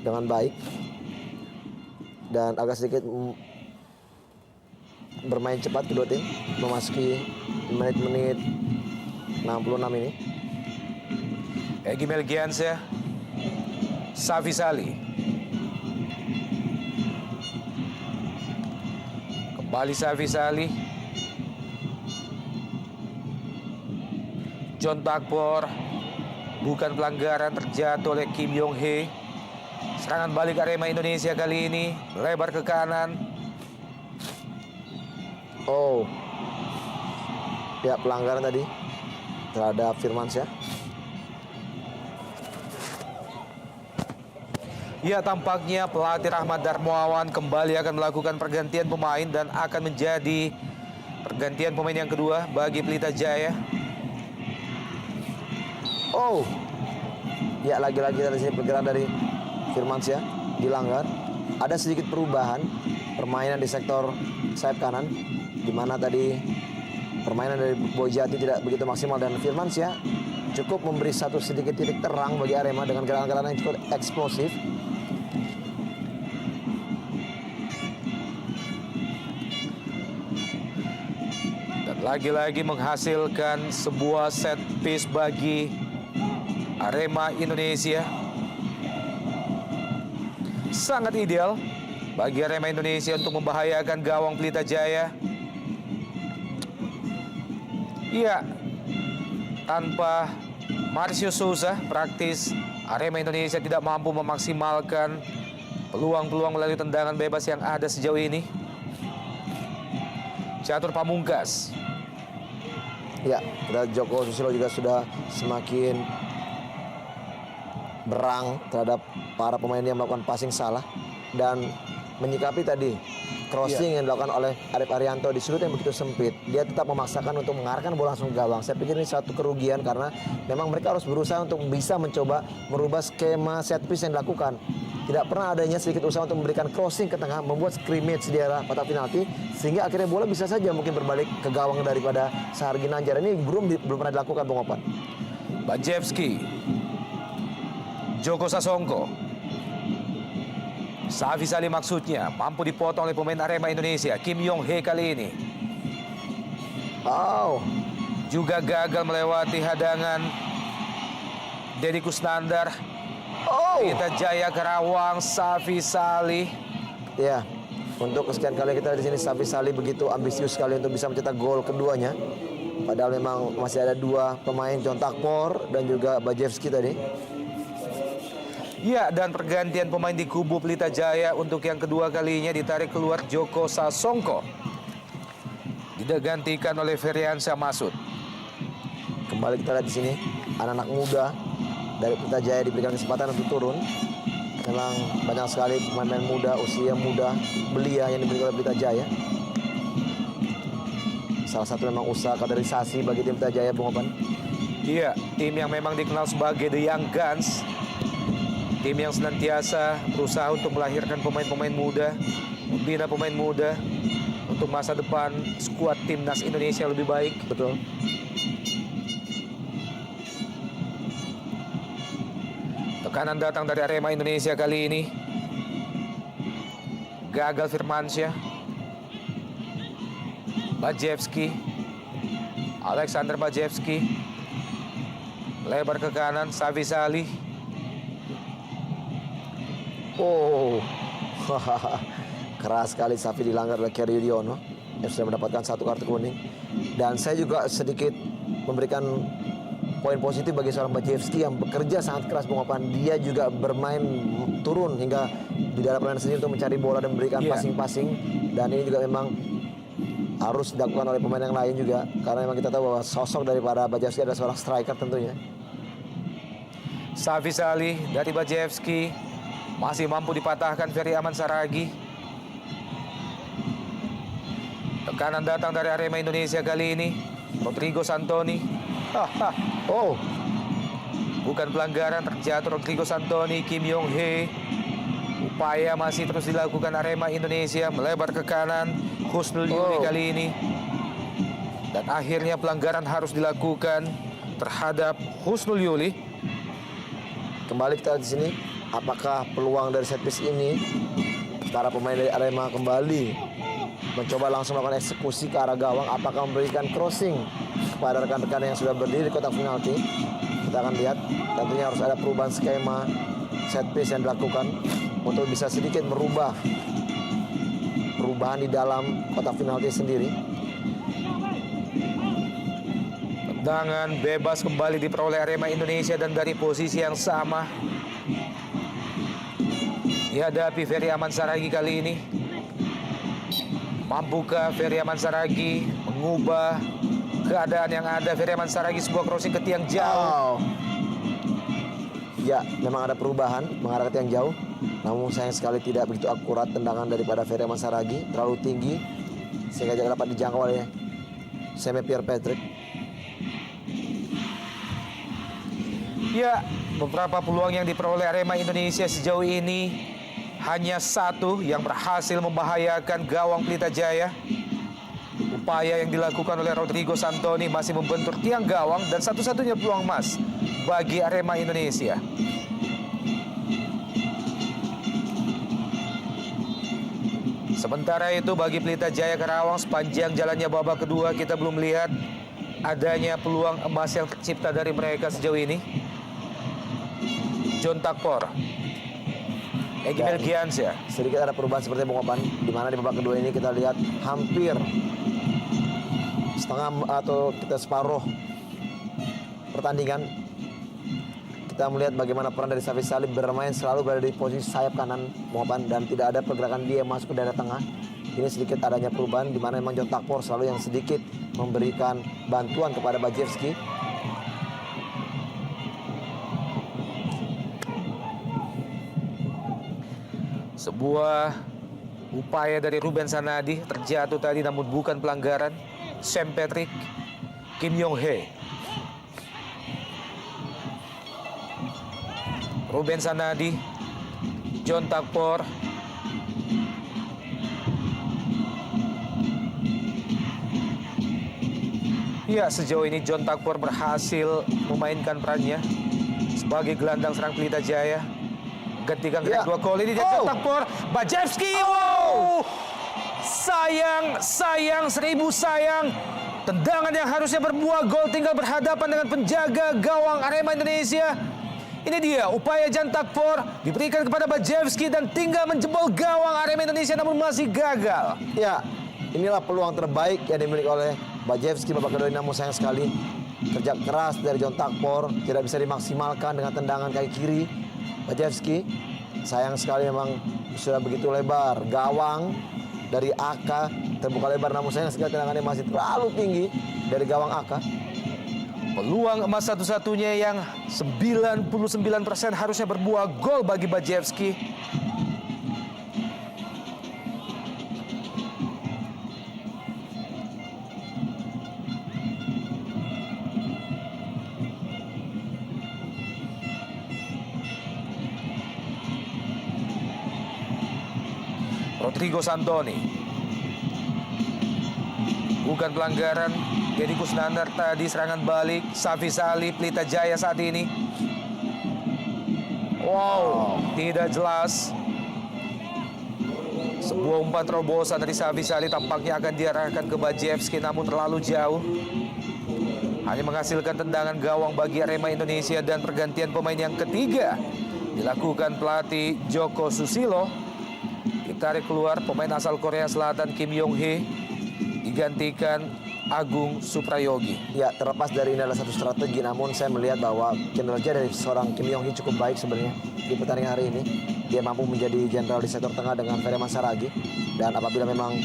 dengan baik dan agak sedikit bermain cepat kedua tim memasuki menit-menit 66 ini. Egy Melgiansyah, Savi Salih. Kembali Savi Salih. John Takpor, bukan pelanggaran, terjatuh oleh Kim Yong Hee. Serangan balik Arema Indonesia kali ini, lebar ke kanan. Ya, pelanggaran tadi terhadap Firmansyah. Ya, tampaknya pelatih Rahmat Darmawan kembali akan melakukan pergantian pemain dan akan menjadi pergantian pemain yang kedua bagi Pelita Jaya. Ya, lagi-lagi dari sini pergerakan dari Firmansyah dilanggar. Ada sedikit perubahan permainan di sektor sayap kanan, di mana tadi permainan dari Bojati tidak begitu maksimal dan Firmansyah cukup memberi satu sedikit titik terang bagi Arema dengan gerakan-gerakan yang cukup eksplosif. Dan lagi-lagi menghasilkan sebuah set piece bagi Arema Indonesia. Sangat ideal bagi Arema Indonesia untuk membahayakan gawang Pelita Jaya. Iya, tanpa Marcio Souza, praktis Arema Indonesia tidak mampu memaksimalkan peluang-peluang melalui tendangan bebas yang ada sejauh ini. Catur Pamungkas. Ya, Joko Susilo juga sudah semakin berang terhadap para pemain yang melakukan passing salah dan menyikapi tadi crossing yang dilakukan oleh Arif Arianto di sudut yang begitu sempit. Dia tetap memaksakan untuk mengarahkan bola langsung ke gawang. Saya pikir ini satu kerugian karena memang mereka harus berusaha untuk bisa mencoba merubah skema set piece yang dilakukan. Tidak pernah adanya sedikit usaha untuk memberikan crossing ke tengah, membuat scrimmage di daerah kotak penalti, sehingga akhirnya bola bisa saja mungkin berbalik ke gawang daripada Sahar Ginanjar. Ini belum pernah dilakukan, Bung Opan. Bajevski, Joko Sasongko, Safi Salih maksudnya, mampu dipotong oleh pemain Arema Indonesia, Kim Yong Hee kali ini. Juga gagal melewati hadangan Deddy Kusnandar. Pelita Jaya Karawang, Safi Salih. Ya, untuk kesekian kali kita di sini Safi Salih begitu ambisius sekali untuk bisa mencetak gol keduanya. Padahal memang masih ada dua pemain, John Takpor dan juga Bajevski tadi. Ya, dan pergantian pemain di kubu Pelita Jaya untuk yang kedua kalinya ditarik keluar Joko Sasongko. Digantikan oleh Feriansyah Masud. Kembali kita lihat di sini anak-anak muda dari Pelita Jaya diberikan kesempatan untuk turun. Memang banyak sekali pemain-pemain muda, usia muda, belia yang diberikan oleh Pelita Jaya. Salah satu memang usaha kaderisasi bagi tim Pelita Jaya, Bung Opan. Iya, tim yang memang dikenal sebagai The Young Guns. Tim yang senantiasa berusaha untuk melahirkan pemain-pemain muda, membina pemain muda untuk masa depan skuad timnas Indonesia yang lebih baik. Betul. Tekanan datang dari Arema Indonesia kali ini. Gagal Firmansyah. Bajevski. Alexander Bajevski. Lebar ke kanan, Safi Salih. Keras sekali Safi dilanggar oleh Kerry Yudhoyono yang sudah mendapatkan satu kartu kuning. Dan saya juga sedikit memberikan poin positif bagi seorang Bajevski yang bekerja sangat keras, Bung Opan. Dia juga bermain turun hingga di dalam permainan sendiri untuk mencari bola dan memberikan passing-passing. Dan ini juga memang harus dilakukan oleh pemain yang lain juga. Karena memang kita tahu bahwa sosok daripada Bajevski adalah seorang striker tentunya. Safi Salih dari Bajevski masih mampu dipatahkan Ferry Aman Saragi. Tekanan datang dari Arema Indonesia kali ini. Rodrigo Santoni. Bukan pelanggaran, terjatuh Rodrigo Santoni. Kim Yong Hee. Upaya masih terus dilakukan Arema Indonesia, melebar ke kanan. Husnul Yuli kali ini. Dan akhirnya pelanggaran harus dilakukan terhadap Husnul Yuli. Kembali kita di sini, apakah peluang dari set piece ini para pemain dari Arema kembali mencoba langsung melakukan eksekusi ke arah gawang? Apakah memberikan crossing kepada rekan-rekan yang sudah berdiri di kotak penalti? Kita akan lihat. Tentunya harus ada perubahan skema set piece yang dilakukan untuk bisa sedikit merubah perubahan di dalam kotak penalti sendiri. Tendangan bebas kembali diperoleh Arema Indonesia dan dari posisi yang sama dihadapi Ferry Aman Saragi kali ini. Mampukah Ferry Aman Saragi mengubah keadaan yang ada? Ferry Aman Saragi sebuah crossing ke tiang jauh. Ya, memang ada perubahan mengarah ke tiang jauh. Namun sayang sekali tidak begitu akurat tendangan daripada Ferry Aman Saragi. Terlalu tinggi sehingga tidak dapat dijangkau oleh Seme Pierre Patrick. Ya, beberapa peluang yang diperoleh Arema Indonesia sejauh ini hanya satu yang berhasil membahayakan gawang Pelita Jaya. Upaya yang dilakukan oleh Rodrigo Santoni masih membentur tiang gawang dan satu-satunya peluang emas bagi Arema Indonesia. Sementara itu bagi Pelita Jaya Karawang sepanjang jalannya babak kedua kita belum melihat adanya peluang emas yang tercipta dari mereka sejauh ini. John Takpor, Egy Melgiansyah. Sedikit ada perubahan seperti Bung Opan, di mana di babak kedua ini kita lihat hampir setengah atau kita separuh pertandingan. Kita melihat bagaimana peran dari Safi Salih bermain selalu berada di posisi sayap kanan Bung Opan, dan tidak ada pergerakan dia masuk ke daerah tengah. Ini sedikit adanya perubahan di mana memang John Takpor selalu yang sedikit memberikan bantuan kepada Bajevski. Sebuah Upaya dari Ruben Sanadi terjatuh tadi namun bukan pelanggaran. Sam Patrick, Kim Yong Hee. Ruben Sanadi, John Takpor. Ya, sejauh ini John Takpor berhasil memainkan perannya sebagai gelandang serang Pelita Jaya. Gantikan kedua gol ini dia John Takpor. Bajewski, wow! Sayang, seribu sayang. Tendangan yang harusnya berbuah gol tinggal berhadapan dengan penjaga gawang Arema Indonesia. Ini dia upaya John Takpor diberikan kepada Bajewski dan tinggal menjebol gawang Arema Indonesia namun masih gagal. Ya, inilah peluang terbaik yang dimiliki oleh Bajewski babak kedua ini, namun sayang sekali kerja keras dari John Takpor tidak bisa dimaksimalkan dengan tendangan kaki kiri Bajewski. Sayang sekali memang sudah begitu lebar gawang dari AK terbuka lebar, namun sayang sekali tendangannya masih terlalu tinggi dari gawang AK. Peluang emas satu-satunya yang 99% harusnya berbuah gol bagi Bajewski. Rodrigo Santoni. Bukan pelanggaran. Jadi Kusnandar tadi serangan balik. Safi Salih, Pelita Jaya saat ini. Wow, tidak jelas. Sebuah umpan terobosan dari Safi Salih tampaknya akan diarahkan ke Bajewski namun terlalu jauh. Hanya menghasilkan tendangan gawang bagi Arema Indonesia dan pergantian pemain yang ketiga dilakukan pelatih Joko Susilo. Ditarik keluar pemain asal Korea Selatan Kim Yong Hee digantikan Agung Suprayogi. Ya, terlepas dari ini adalah satu strategi, namun saya melihat bahwa kinerja dari seorang Kim Yong Hee cukup baik sebenarnya di pertandingan hari ini. Dia mampu menjadi jenderal di sektor tengah dengan Ferry Saragi, dan apabila memang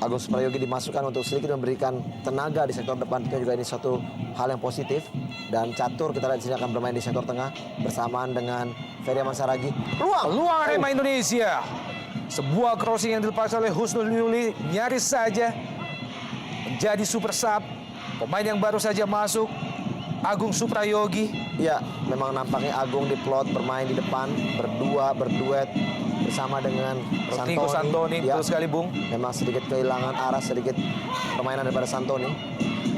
Agung Suprayogi dimasukkan untuk sedikit memberikan tenaga di sektor depan, itu juga ini suatu hal yang positif. Dan Catur kita lihat di sini akan bermain di sektor tengah bersamaan dengan Ferry Saragi. Peluang Arema Indonesia. Sebuah crossing yang dilepas oleh Husnul Yuli nyaris saja menjadi super sub. Pemain yang baru saja masuk, Agung Suprayogi. Ya, memang nampaknya Agung diplot bermain di depan, berduet bersama dengan Santoni. Ya, betul sekali Bung. memang sedikit kehilangan arah, sedikit permainan daripada Santoni.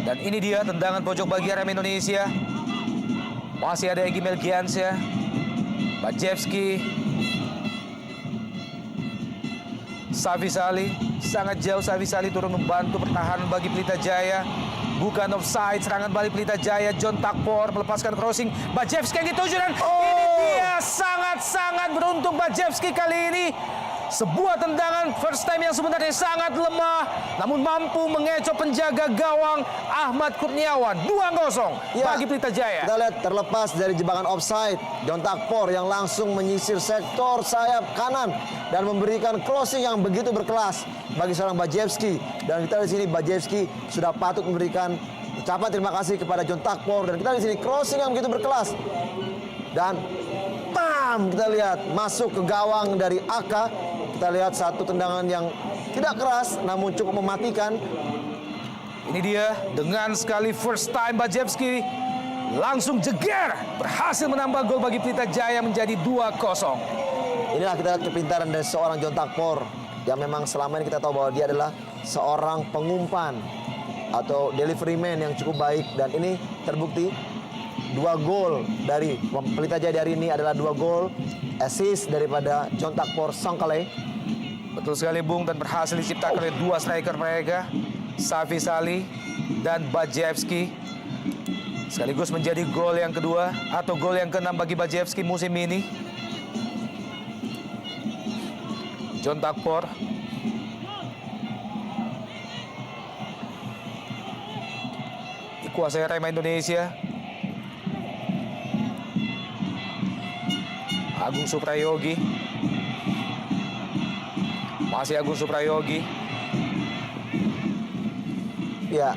Dan ini dia tendangan pojok bagi Arema Indonesia. Masih ada Egy Melgiansyah, Bajewski, Safi Salih. Sangat jauh Safi Salih turun membantu pertahanan bagi Pelita Jaya. Bukan offside, serangan balik Pelita Jaya. John Takpor melepaskan crossing. Bajewski yang dituju dan ini dia sangat-sangat beruntung Bajewski kali ini. Sebuah tendangan first time yang sebenarnya sangat lemah, namun mampu mengecoh penjaga gawang Ahmad Kurniawan. 2-0 bagi Pelita Jaya. Kita lihat terlepas dari jebakan offside, John Takpor yang langsung menyisir sektor sayap kanan dan memberikan closing yang begitu berkelas bagi seorang Bajewski. Dan kita di sini Bajewski sudah patut memberikan ucapan terima kasih kepada John Takpor. Dan kita di sini crossing yang begitu berkelas. Dan bam, kita lihat masuk ke gawang dari AK. Kita lihat satu tendangan yang tidak keras namun cukup mematikan. Ini dia dengan sekali first time Bajewski langsung jeger, berhasil menambah gol bagi Pelita Jaya menjadi 2-0. Inilah kita lihat kepintaran dari seorang John Takpor yang memang selama ini kita tahu bahwa dia adalah seorang pengumpan atau delivery man yang cukup baik, dan ini terbukti. 2 gol dari Pelita Jaya hari ini adalah 2 gol assist daripada John Takpor Songkale. Betul sekali Bung, dan berhasil diciptakan oleh 2 striker mereka, Safi Salih dan Bajewski. Sekaligus menjadi gol yang kedua atau gol yang ke-6 bagi Bajewski musim ini. John Takpor. Dikuasai Arema Indonesia. Agung Suprayogi. Masih Agung Suprayogi. Ya,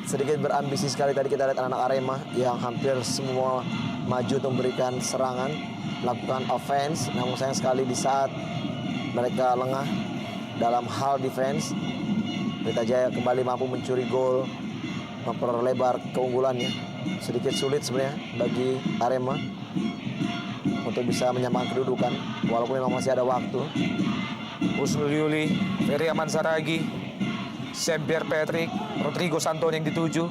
sedikit berambisi sekali tadi kita lihat anak-anak Arema yang hampir semua maju untuk memberikan serangan, melakukan offense. Namun sayang sekali di saat mereka lengah dalam hal defense. Pelita Jaya kembali mampu mencuri gol, memperlebar keunggulannya. Sedikit sulit sebenarnya bagi Arema untuk bisa menyamakan kedudukan, walaupun memang masih ada waktu. Husnul Yuli, Ferry Aman Saragi, Saint-Pierre Patrick, Rodrigo Santoni yang dituju.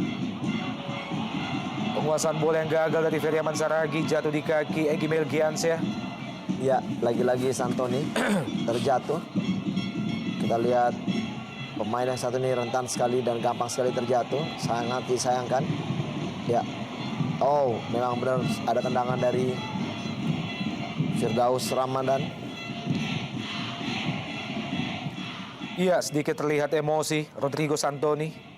Penguasaan bola yang gagal dari Ferry Aman Saragi, jatuh di kaki Egy Melgiansyah. Ya, lagi-lagi Santoni terjatuh. Kita lihat pemain yang satu ini rentan sekali dan gampang sekali terjatuh. Sangat disayangkan. Ya, oh memang benar ada tendangan dari Firdaus Ramadan. Iya, sedikit terlihat emosi Rodrigo Santoni.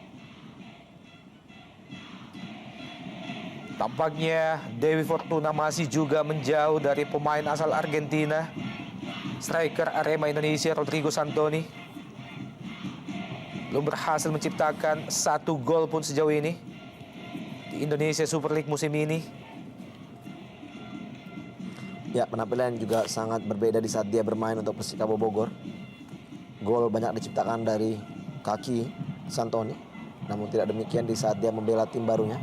Tampaknya Dewi Fortuna masih juga menjauh dari pemain asal Argentina, striker Arema Indonesia Rodrigo Santoni. Belum berhasil menciptakan 1 gol pun sejauh ini di Indonesia Super League musim ini. Ya, penampilan juga sangat berbeda di saat dia bermain untuk Persikabo Bogor. Gol banyak diciptakan dari kaki Santoni, namun tidak demikian di saat dia membela tim barunya.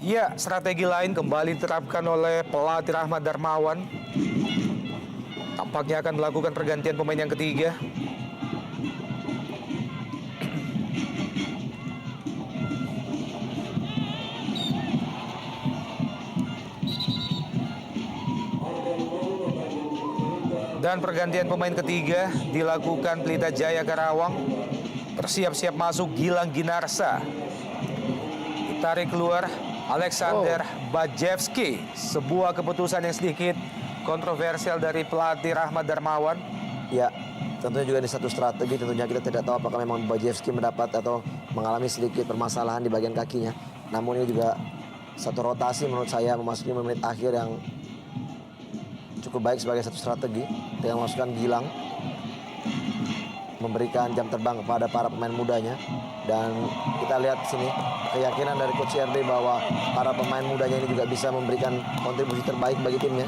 Ya, strategi lain kembali diterapkan oleh pelatih Rahmat Darmawan. Tampaknya akan melakukan pergantian pemain yang ketiga. Dan pergantian pemain ketiga dilakukan Pelita Jaya Karawang. Bersiap-siap masuk Gilang Ginarsa. Ditarik keluar Alexander Bajewski. Sebuah keputusan yang sedikit kontroversial dari pelatih Rahmat Darmawan. Ya, tentunya juga ini satu strategi. Tentunya kita tidak tahu apakah memang Bajewski mendapat atau mengalami sedikit permasalahan di bagian kakinya. Namun ini juga satu rotasi menurut saya memasuki menit akhir yang cukup baik sebagai satu strategi dengan memasukkan Gilang, memberikan jam terbang kepada para pemain mudanya. Dan kita lihat sini keyakinan dari Coach RD bahwa para pemain mudanya ini juga bisa memberikan kontribusi terbaik bagi timnya.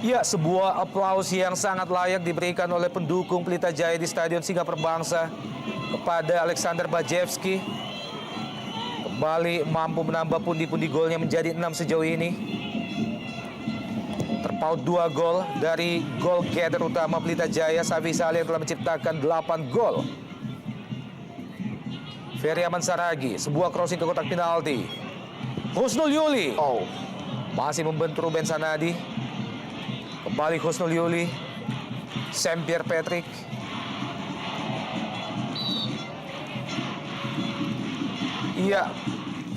Ya, sebuah aplaus yang sangat layak diberikan oleh pendukung Pelita Jaya di Stadion Singa Perbangsa kepada Alexander Bajewski. Kembali mampu menambah pundi-pundi golnya menjadi 6 sejauh ini. Terpaut 2 gol dari gol getter utama Pelita Jaya, Safi Salih, yang telah menciptakan 8 gol. Ferry Aman Saragi, sebuah crossing ke kotak penalti. Husnul Yuli, masih membentur Ruben Sanadi. Kembali Husnul Yuli, Saint-Pierre Patrick. Iya,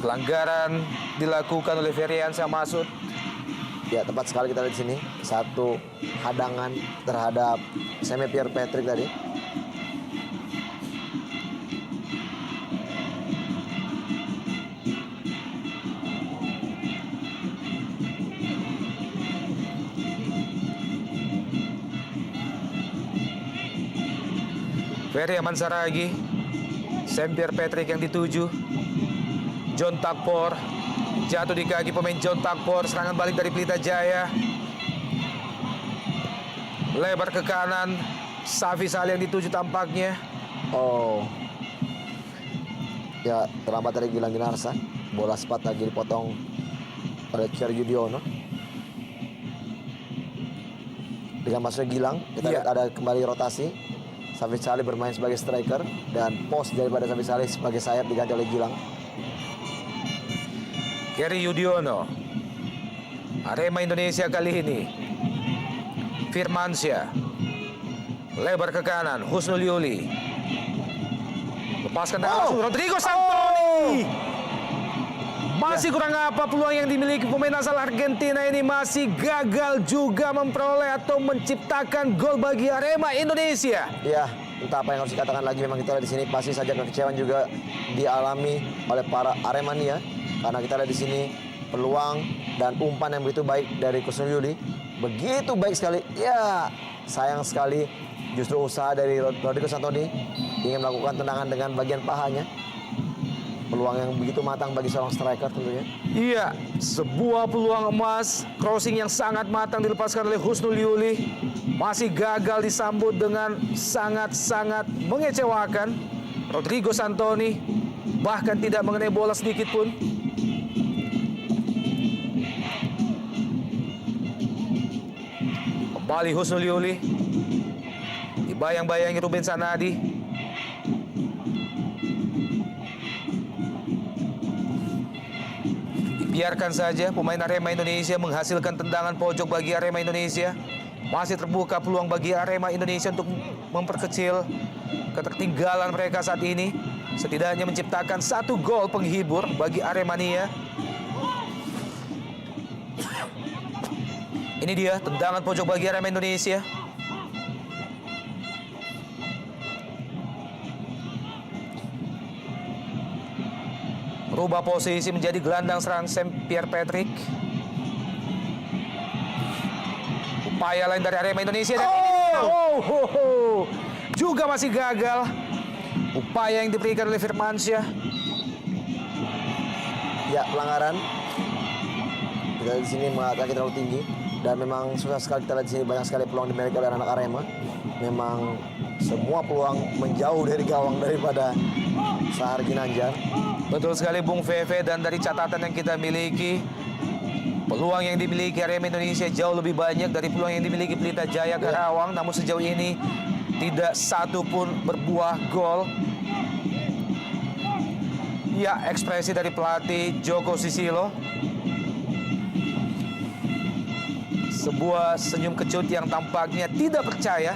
pelanggaran dilakukan oleh Ferryansyah Masud. Ya, tepat sekali kita lihat di sini. Satu hadangan terhadap Saint-Pierre Patrick tadi. Ferry Aman Saragi, Saint-Pierre Patrick yang dituju. John Takpor, jatuh di kaki pemain John Takpor. Serangan balik dari Pelita Jaya. Lebar ke kanan, Safi Salih yang dituju tampaknya. Ya, terlambat dari Gilang Ginarsa. Bola sempat lagi dipotong oleh Cher Yudiono. Dengan masuknya Gilang, kita lihat ada kembali rotasi. Safi Salih bermain sebagai striker dan pos daripada Safi Salih sebagai sayap diganti oleh Gilang. Kerry Yudiono. Arema Indonesia kali ini. Firmansyah. Lebar ke kanan, Husnul Yuli. Lepaskan tangan langsung Rodrigo Santoni. Masih kurang apa peluang yang dimiliki pemain asal Argentina ini, masih gagal juga memperoleh atau menciptakan gol bagi Arema Indonesia. Ya, entah apa yang harus dikatakan lagi, memang kita lihat di sini pasti saja kekecewaan juga dialami oleh para Aremania. Karena kita lihat di sini peluang dan umpan yang begitu baik dari Husnul Yuli, begitu baik sekali. Ya, sayang sekali justru usaha dari Rodrigo Santoni ingin melakukan tendangan dengan bagian pahanya. peluang yang begitu matang bagi seorang striker tentunya. Iya, sebuah peluang emas, crossing yang sangat matang dilepaskan oleh Husnul Yuli. Masih gagal disambut dengan sangat-sangat mengecewakan. Rodrigo Santoni bahkan tidak mengenai bola sedikit pun. Kembali Husnul Yuli. Dibayang-bayangi Ruben Sanadi. Biarkan saja pemain Arema Indonesia menghasilkan tendangan pojok bagi Arema Indonesia. Masih terbuka peluang bagi Arema Indonesia untuk memperkecil ketertinggalan mereka saat ini. Setidaknya menciptakan 1 gol penghibur bagi Aremania. Ini dia tendangan pojok bagi Arema Indonesia. Rubah posisi menjadi gelandang serang Sam Pierre Patrick. Upaya lain dari Arema Indonesia dan juga masih gagal. Upaya yang diberikan oleh Firmansyah. Ya, pelanggaran. Kita di sini kaki terlalu tinggi dan memang susah sekali kita lihat di sini banyak sekali peluang dimiliki oleh anak Arema. Memang semua peluang menjauh dari gawang daripada Sahar Ginanjar. Betul sekali Bung Veve, dan dari catatan yang kita miliki, peluang yang dimiliki Arema Indonesia jauh lebih banyak dari peluang yang dimiliki Pelita Jaya Karawang. Namun sejauh ini tidak satu pun berbuah gol. Ya, ekspresi dari pelatih Joko Susilo. Sebuah senyum kecut yang tampaknya tidak percaya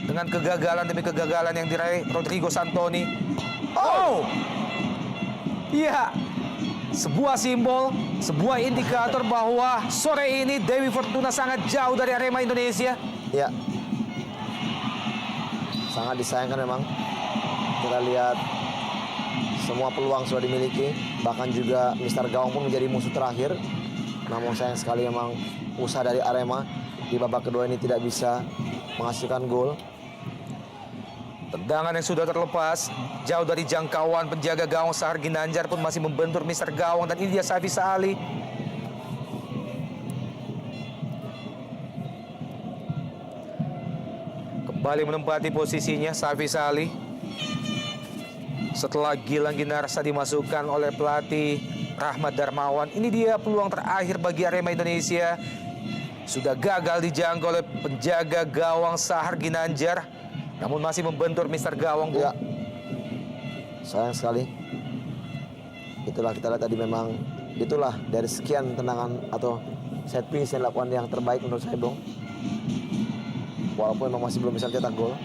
dengan kegagalan demi kegagalan yang diraih Rodrigo Santoni. Iya, sebuah simbol, sebuah indikator bahwa sore ini Dewi Fortuna sangat jauh dari Arema Indonesia. Ya, sangat disayangkan memang. Kita lihat semua peluang sudah dimiliki, bahkan juga Mister Gawang pun menjadi musuh terakhir. Namun sayang sekali memang usaha dari Arema di babak kedua ini tidak bisa menghasilkan gol. Tendangan yang sudah terlepas jauh dari jangkauan penjaga gawang Sahar Ginanjar pun masih membentur Mister Gawang, dan ini dia Safisa Ali. Kembali menempati posisinya Safisa Ali. Setelah Gilang Ginarsa dimasukkan oleh pelatih Rahmat Darmawan, ini dia peluang terakhir bagi Arema Indonesia. Sudah gagal dijangkau oleh penjaga gawang Sahar Ginanjar, namun masih membentur Mister Gawang. Ya, sayang sekali. Itulah kita lihat tadi, memang itulah dari sekian tendangan atau set piece yang dilakukan yang terbaik menurut saya, Bung. Walaupun memang masih belum bisa cetak gol.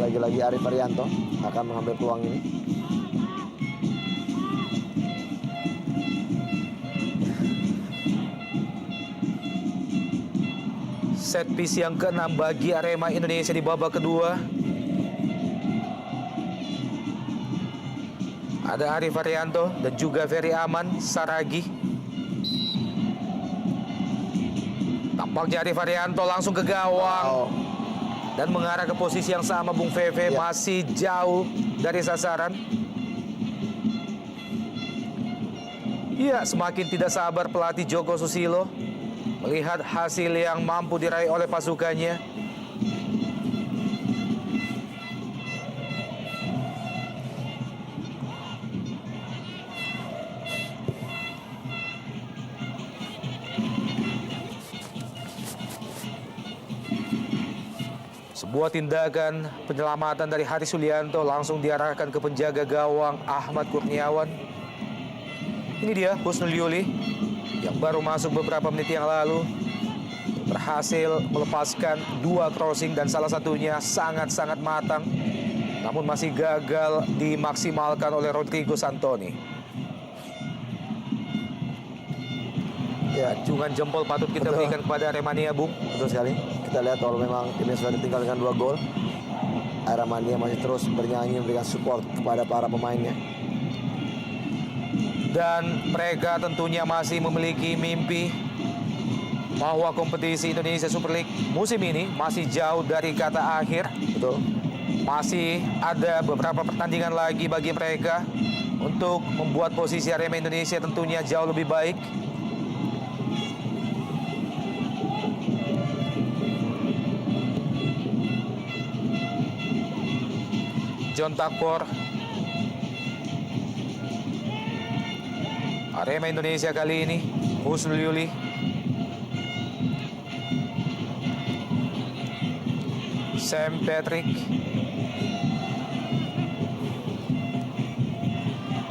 Lagi-lagi Arif Arianto akan mengambil peluang ini. Set piece yang ke-6 bagi Arema Indonesia di babak kedua. Ada Arif Arianto dan juga Ferry Aman Saragi. Tampaknya Arif Arianto langsung ke gawang dan mengarah ke posisi yang sama Bung Veve. Masih jauh dari sasaran. Iya, semakin tidak sabar pelatih Joko Susilo melihat hasil yang mampu diraih oleh pasukannya. Sebuah tindakan penyelamatan dari Haris Sulianto langsung diarahkan ke penjaga gawang Ahmad Kurniawan. Ini dia Husnul Yuli yang baru masuk beberapa menit yang lalu, berhasil melepaskan 2 crossing dan salah satunya sangat-sangat matang, namun masih gagal dimaksimalkan oleh Rodrigo Santoni. Ya, acungan jempol patut kita berikan kepada Aremania, Bung. Betul sekali. Kita lihat kalau memang timnya sudah ditinggal dengan 2 gol, Aremania masih terus bernyanyi memberikan support kepada para pemainnya. Dan mereka tentunya masih memiliki mimpi bahwa kompetisi Indonesia Super League musim ini masih jauh dari kata akhir. Betul. Masih ada beberapa pertandingan lagi bagi mereka untuk membuat posisi Arema Indonesia tentunya jauh lebih baik. John Takpor. Arema Indonesia kali ini Husnul Yuli. Sam Patrick.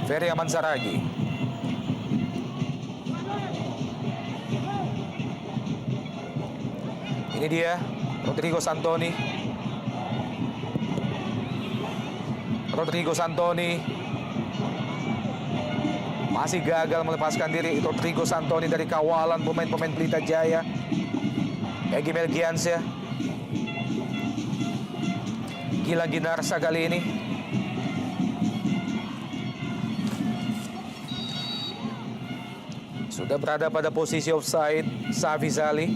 Ferry Aman Saragi. Ini dia Rodrigo Santoni. Rodrigo Santoni masih gagal melepaskan diri. Rodrigo Santoni dari kawalan pemain-pemain Pelita Jaya. Egy Melgiansyah. Gilang Ginarsa kali ini. Sudah berada pada posisi offside Safi Sali.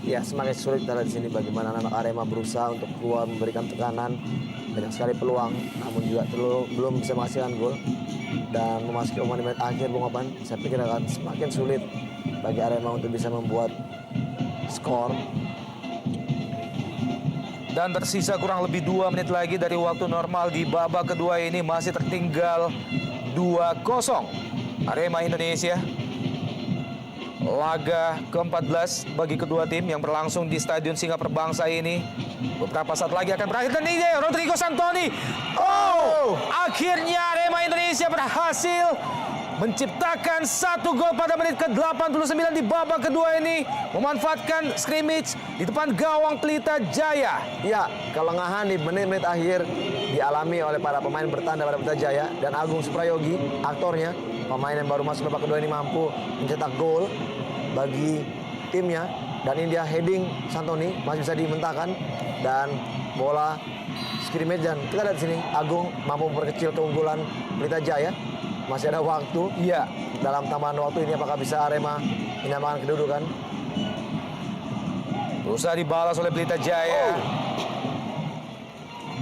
Ya, semakin sulit kita di sini bagaimana anak Arema berusaha untuk keluar memberikan tekanan, banyak sekali peluang, namun juga belum bisa menghasilkan gol. Dan memasuki menit akhir, Bung Oban, saya pikir akan semakin sulit bagi Arema untuk bisa membuat skor. Dan tersisa kurang lebih 2 menit lagi dari waktu normal di babak kedua ini, masih tertinggal 2-0 Arema Indonesia. Laga ke-14 bagi kedua tim yang berlangsung di Stadion Singa Perbangsa ini beberapa saat lagi akan berakhir. Dan ini Rodrigo Santoni. Oh, akhirnya Arema Indonesia berhasil menciptakan 1 gol pada menit ke-89 di babak kedua ini, memanfaatkan scrimmage di depan gawang Pelita Jaya. Ya, kelengahan di menit-menit akhir dialami oleh para pemain bertanda pada Pelita Jaya, dan Agung Suprayogi, aktornya, pemain yang baru masuk babak kedua ini, mampu mencetak gol bagi timnya. Dan ini dia heading Santoni, masih bisa dimentahkan, dan bola scrimmage. Dan kita lihat di sini Agung mampu memperkecil keunggulan Pelita Jaya. Masih ada waktu. Iya. Dalam tambahan waktu ini apakah bisa Arema menyamakan kedudukan? Berusaha dibalas oleh Pelita Jaya.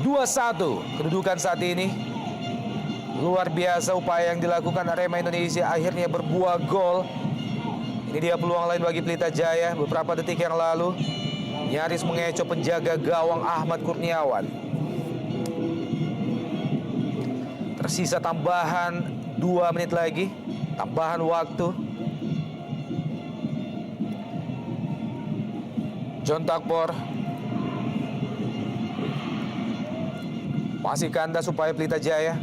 2-1 kedudukan saat ini. Luar biasa upaya yang dilakukan Arema Indonesia, akhirnya berbuah gol. Ini dia peluang lain bagi Pelita Jaya beberapa detik yang lalu. Nyaris mengecoh penjaga gawang Ahmad Kurniawan. Tersisa tambahan 2 menit lagi, tambahan waktu. John Takpor masih kandas upaya Pelita Jaya.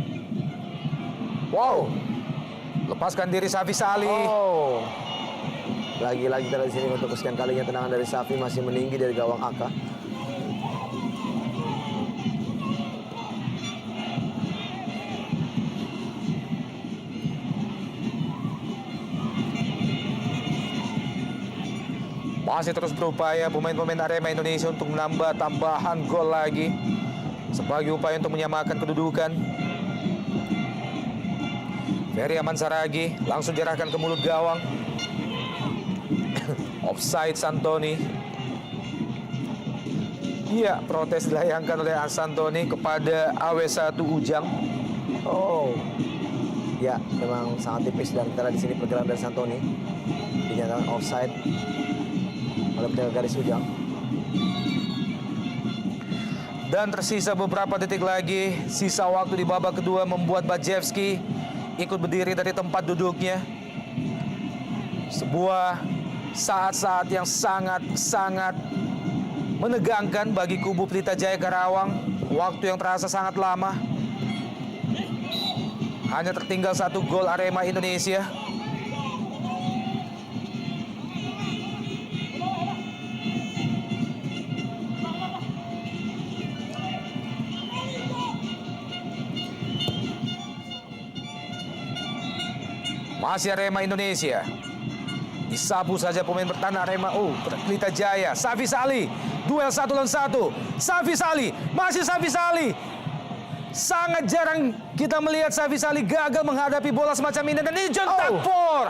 Wow, lepaskan diri Safi Sali. Oh, lagi-lagi kita di sini untuk kesekian kalinya tendangan dari Safi masih meninggi dari gawang Aka. Masih terus berupaya pemain-pemain Arema Indonesia untuk menambah tambahan gol lagi sebagai upaya untuk menyamakan kedudukan. Ferry Aman Saragi langsung diarahkan ke mulut gawang. Offside Santoni. Iya, protes dilayangkan oleh Santoni kepada AW1 Ujang. Oh, ya, memang sangat tipis, dan kita lihat di sini pergerakan dari Santoni dinyatakan offside oleh penjaga garis Ujang. Dan tersisa beberapa detik lagi, sisa waktu di babak kedua membuat Bajewski ikut berdiri dari tempat duduknya. Sebuah saat-saat yang sangat-sangat menegangkan bagi kubu Pelita Jaya Karawang. Waktu yang terasa sangat lama. Hanya tertinggal 1 gol Arema Indonesia. Masih Arema Indonesia. Disapu saja pemain bertahan Arema. Oh, Pelita Jaya. Safi Sali. Duel 1 lawan 1. Safi Sali. Masih Safi Sali. Sangat jarang kita melihat Safi Sali gagal menghadapi bola semacam ini. Dan ini John Takpor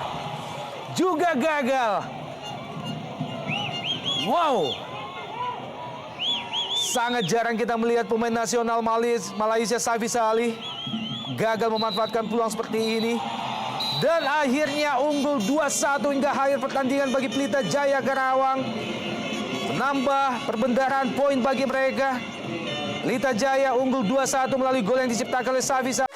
juga gagal. Wow. Sangat jarang kita melihat pemain nasional Malaysia Safi Salih gagal memanfaatkan peluang seperti ini. Dan akhirnya unggul 2-1 hingga akhir pertandingan bagi Pelita Jaya Karawang. Menambah perbendaharaan poin bagi mereka. Pelita Jaya unggul 2-1 melalui gol yang diciptakan oleh Safi Salih.